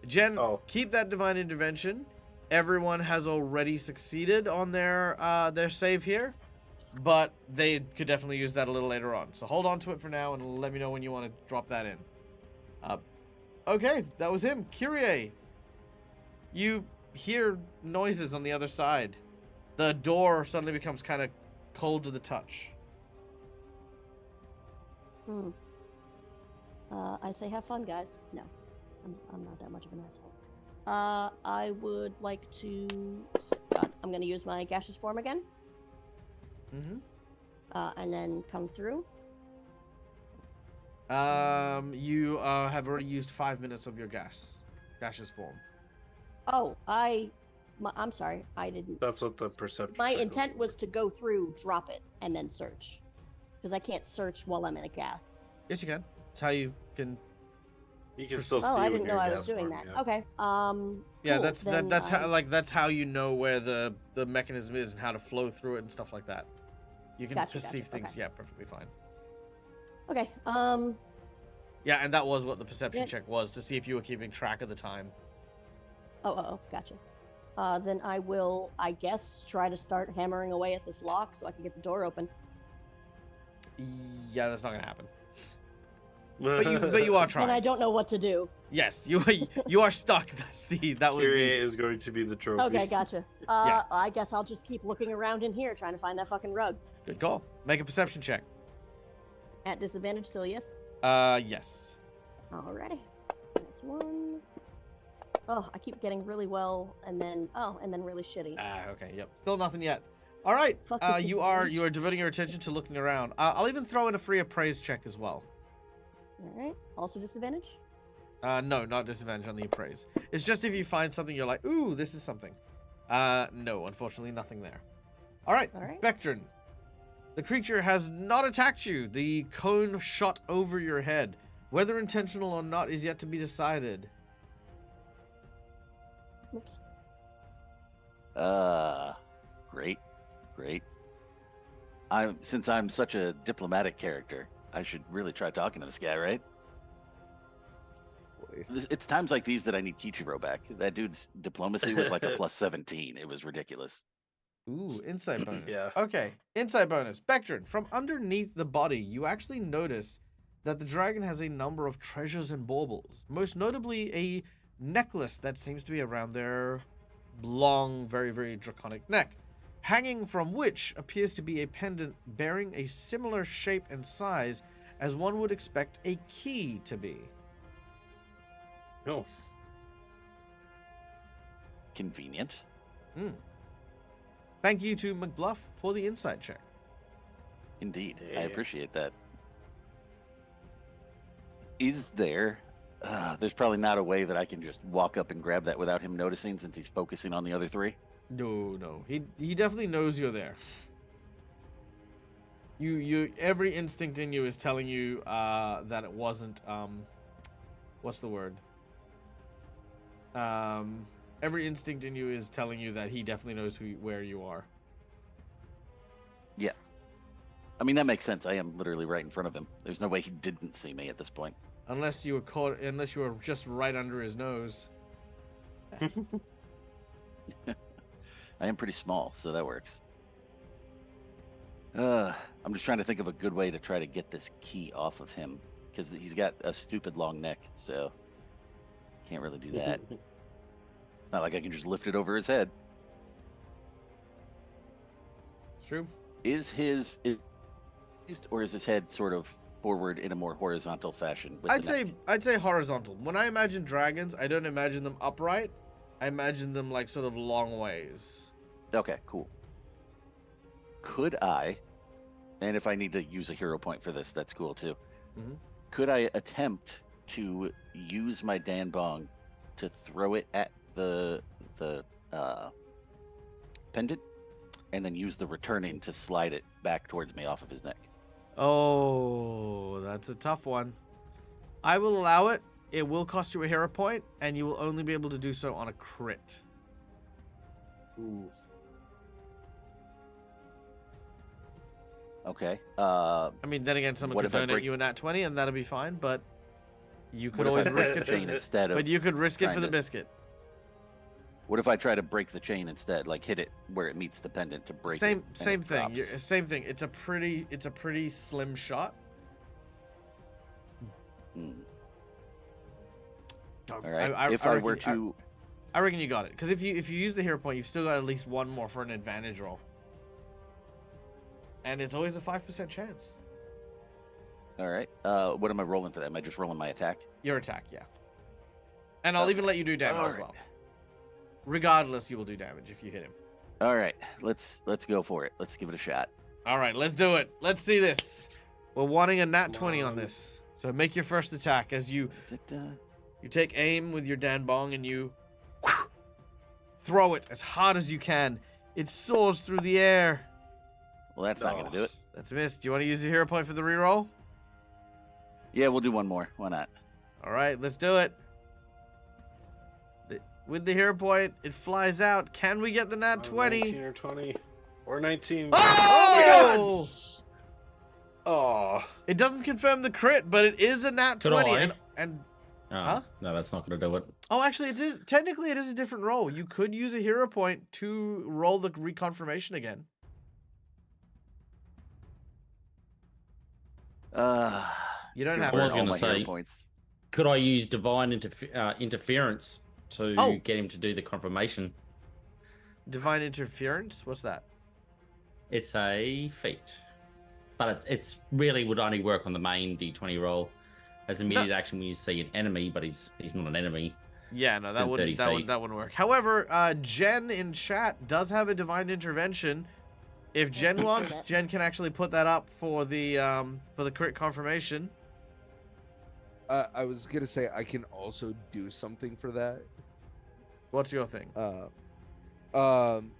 Jen, Oh. keep that divine intervention. Everyone has already succeeded on their save here, but they could definitely use that a little later on. So hold on to it for now and let me know when you want to drop that in. Okay, that was him. Kyrie, you hear noises on the other side. The door suddenly becomes kind of cold to the touch. I say have fun, guys. No, I'm not that much of an asshole. I would like to. God, I'm gonna use my gaseous form again, Mm-hmm. and then come through. You have already used 5 minutes of your gaseous form. Oh, I'm sorry, I didn't. That's what the perception. My check intent was to go through, drop it, and then search, because I can't search while I'm in a gas. Yes, you can. It's how you can. You can still see. Oh, I when didn't know you're I was gas doing form, that. yeah. Okay. Yeah, cool. that's Then that's how I- that's how you know where the mechanism is and how to flow through it and stuff like that. You can Gotcha, perceive gotcha, things, okay. yeah, perfectly fine. Okay. Yeah, and that was what the perception Yeah. check was, to see if you were keeping track of the time. Oh, gotcha. then I will, I guess, try to start hammering away at this lock so I can get the door open. Yeah, that's not gonna happen. But you are trying. And I don't know what to do. Yes, you are stuck. That was Kyrie the. is going to be the trophy. Okay, gotcha. Yeah. I guess I'll just keep looking around in here trying to find that fucking rug. Good call. Make a perception check. At disadvantage still, yes? Yes. Alrighty. That's 1. Oh, I keep getting really well, and then really shitty. Okay. Yep. Still nothing yet. All right. Fuck this You are disadvantage. devoting your attention to looking around. I'll even throw in a free appraise check as well. Alright. Also disadvantage? No, not disadvantage on the appraise. It's just if you find something you're like, ooh, this is something. No, unfortunately, nothing there. All right. Bectrin. The creature has not attacked you. The cone shot over your head. Whether intentional or not is yet to be decided. Oops. Great. Since I'm such a diplomatic character, I should really try talking to this guy, right? It's times like these that I need Kichiro back. That dude's diplomacy was like a plus 17. It was ridiculous. Ooh, insight bonus. Yeah. Okay, insight bonus. Bectrin, from underneath the body, you actually notice that the dragon has a number of treasures and baubles. Most notably, a necklace that seems to be around their long, very, very draconic neck. Hanging from which appears to be a pendant bearing a similar shape and size as one would expect a key to be. No. Convenient. Thank you to McBluff for the insight check. Indeed. Yeah. I appreciate that. Is there... there's probably not a way that I can just walk up and grab that without him noticing since he's focusing on the other 3? No. He definitely knows you're there. You every instinct in you is telling you that it wasn't what's the word? Every instinct in you is telling you that he definitely knows where you are. Yeah. I mean, that makes sense. I am literally right in front of him. There's no way he didn't see me at this point. Unless you were just right under his nose. I am pretty small, so that works. I'm just trying to think of a good way to try to get this key off of him, because he's got a stupid long neck, so can't really do that. It's not like I can just lift it over his head. True. Is his head sort of forward in a more horizontal fashion? With the neck? I'd say horizontal. When I imagine dragons, I don't imagine them upright. I imagine them like sort of long ways. Okay, cool. Could I, and if I need to use a hero point for this, that's cool too. Mhm. Could I attempt to use my Dan Bong to throw it at the pendant, and then use the returning to slide it back towards me off of his neck? Oh, that's a tough one. I will allow it. It will cost you a hero point, and you will only be able to do so on a crit. Ooh. Okay. I mean, then again, someone What could if I donate break- you a nat 20, and that'll be fine. But you could What if always I break risk the it. chain instead of? But you could risk it for trying the to- biscuit. What if I try to break the chain instead? Like hit it where it meets the pendant to break it. Same and same it thing. drops? Same thing. It's a pretty slim shot. Hmm. All All right. If I were to, I reckon you got it. Because if you use the hero point, you've still got at least one more for an advantage roll. And it's always a 5% chance. all right. What am I rolling for that? Am I just rolling my attack? Your attack, yeah. And I'll even let you do damage All as right. well. Regardless, you will do damage if you hit him. All right. Let's go for it. Let's give it a shot. All right, let's do it. Let's see this. We're wanting a nat 20 on on. this. So make your first attack as you Da-da. take aim with your Dan Bong and you throw it as hard as you can. It soars through the air. Well, that's not gonna do it. That's a miss. Do you want to use your hero point for the reroll? Yeah, we'll do one more. Why not? All right, let's do it. With the hero point, it flies out. Can we get the nat 20? 19 or 20 or 19. Oh! Oh. It doesn't confirm the crit, but it is a nat Could 20. I? And Oh, Huh? no, that's not going to do it. Oh, actually, technically it is a different roll. You could use a hero point to roll the reconfirmation again. You don't to have burn to. was all gonna my hero say- points. Could I use divine interference to Oh. get him to do the confirmation? Divine interference. What's that? It's a feat, but it's really would only work on the main D20 roll. As immediate action when you see an enemy, but he's not an enemy. Yeah, no, that Within wouldn't 30 that, feet. that wouldn't work. However, Jen in chat does have a divine intervention. If Jen Let's do wants, that. Jen can actually put that up for the crit confirmation. I was gonna say I can also do something for that. What's your thing?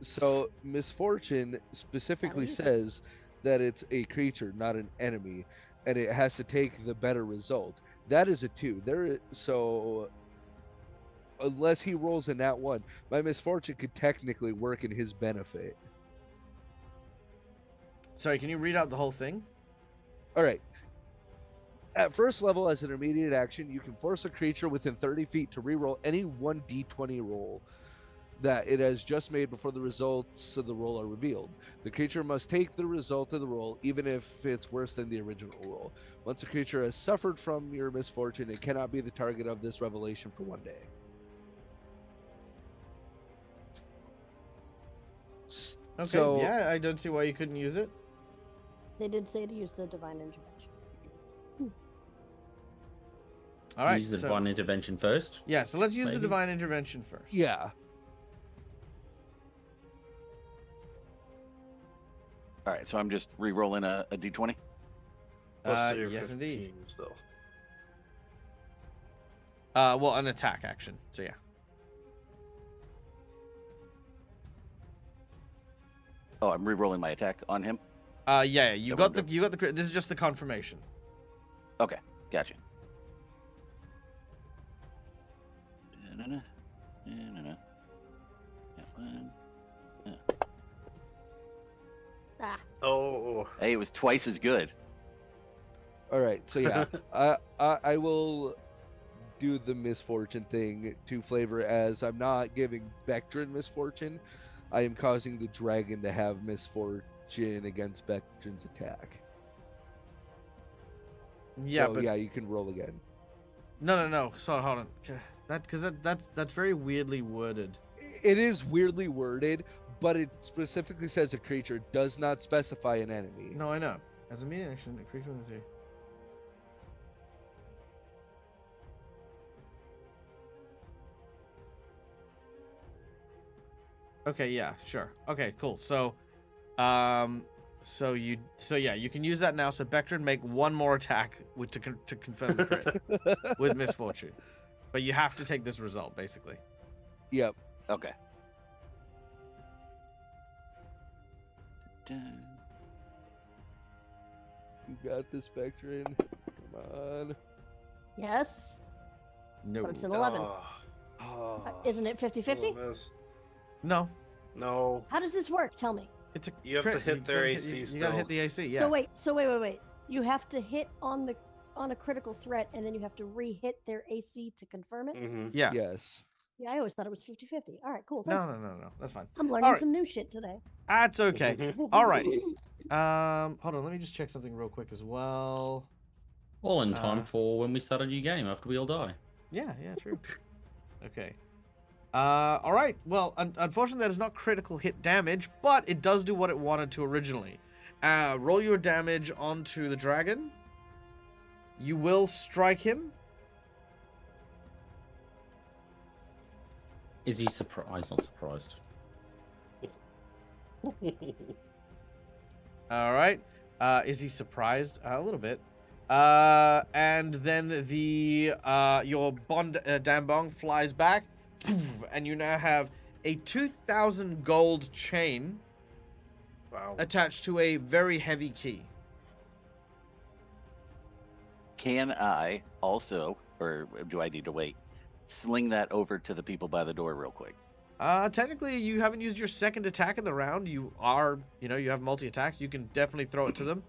So misfortune specifically use it. says that it's a creature, not an enemy, and it has to take the better result. That is a 2. So unless he rolls a nat 1, my misfortune could technically work in his benefit. Sorry, can you read out the whole thing? All right. At first level, as an immediate action, you can force a creature within 30 feet to reroll any 1d20 roll that it has just made before the results of the roll are revealed. The creature must take the result of the roll, even if it's worse than the original roll. Once a creature has suffered from your misfortune, it cannot be the target of this revelation for 1 day. Okay, So, yeah, I don't see why you couldn't use it. They did say to use the divine intervention. All right, Use the so, divine intervention first. yeah, so let's use the maybe? divine intervention first. yeah. All right, so I'm just re-rolling a d20. Plus your Yes, 15 indeed. Still. Well, an attack action. So yeah. Oh, I'm re-rolling my attack on him. Yeah, you That got would the you got the crit. This is just the confirmation. Okay, gotcha. Na-na-na, na-na-na. F1. Ah, Oh. Hey, it was twice as good. All right. So yeah, I will do the misfortune thing to flavor it as I'm not giving Vectrin misfortune. I am causing the dragon to have misfortune against Vectrin's attack. Yeah, so but yeah, you can roll again. no. Sorry, hold on. That's very weirdly worded. It is weirdly worded, but it specifically says a creature, does not specify an enemy. No, I know. As a melee action, a creature with a Okay, yeah, sure. Okay, cool. So, so yeah, you can use that now. So Vectrin make one more attack to confirm the crit with misfortune, but you have to take this result basically. Yep. Okay. Dun. You got this, Vectrin. Come on. yes. No, But it's an 11. Oh. Isn't it 50-50? no. No. How does this work? Tell me. It's a You have to crit. hit their gotta AC You gotta hit still. the AC. Yeah. So wait. You have to hit on a critical threat, and then you have to re-hit their AC to confirm it. Mm-hmm. Yeah. Yes. Yeah, I always thought it was 50-50. All right, cool. No, thanks. no. That's fine. I'm learning Alright. some new shit today. That's okay. All right. Hold on. Let me just check something real quick as well. All in time Uh, for when we start a new game after we all die. Yeah, true. Okay. All right. Well, unfortunately, that is not critical hit damage, but it does do what it wanted to originally. Roll your damage onto the dragon. You will strike him. Is he surprised? Not surprised. All right. Is he surprised? A little bit. And then the your dambong flies back, and you now have a 2,000 gold chain Wow. attached to a very heavy key. Can I also, or do I need to wait, sling that over to the people by the door real quick? Technically, you haven't used your second attack in the round. You have multi-attacks. You can definitely throw it to them.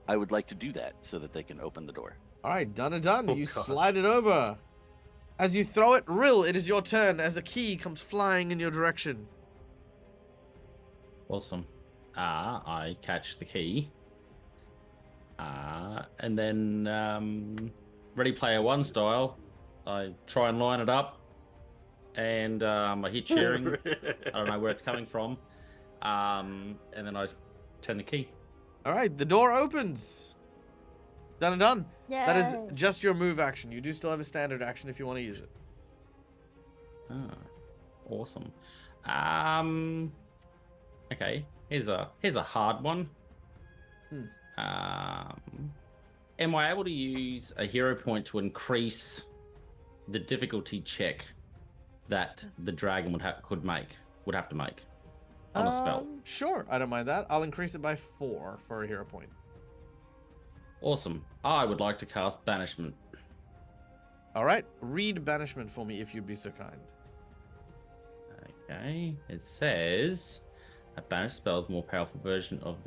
I would like to do that so that they can open the door. All right, done and done. Oh, You gosh. slide it over. As you throw it, Rill, it is your turn as a key comes flying in your direction. Awesome. I catch the key. And then Ready Player One style, I try and line it up, and I hear cheering. I don't know where it's coming from. And then I turn the key. All right, the door opens. Done and done. That is Yay. just your move action. You do still have a standard action if you want to use it. Awesome. Okay. Here's a hard one. Am I able to use a hero point to increase the difficulty check that the dragon would have to make on a spell? Sure, I don't mind that. I'll increase it by 4 for a hero point. Awesome. I would like to cast Banishment. All right, read banishment for me if you'd be so kind. Okay. It says a banished spell is a more powerful version of the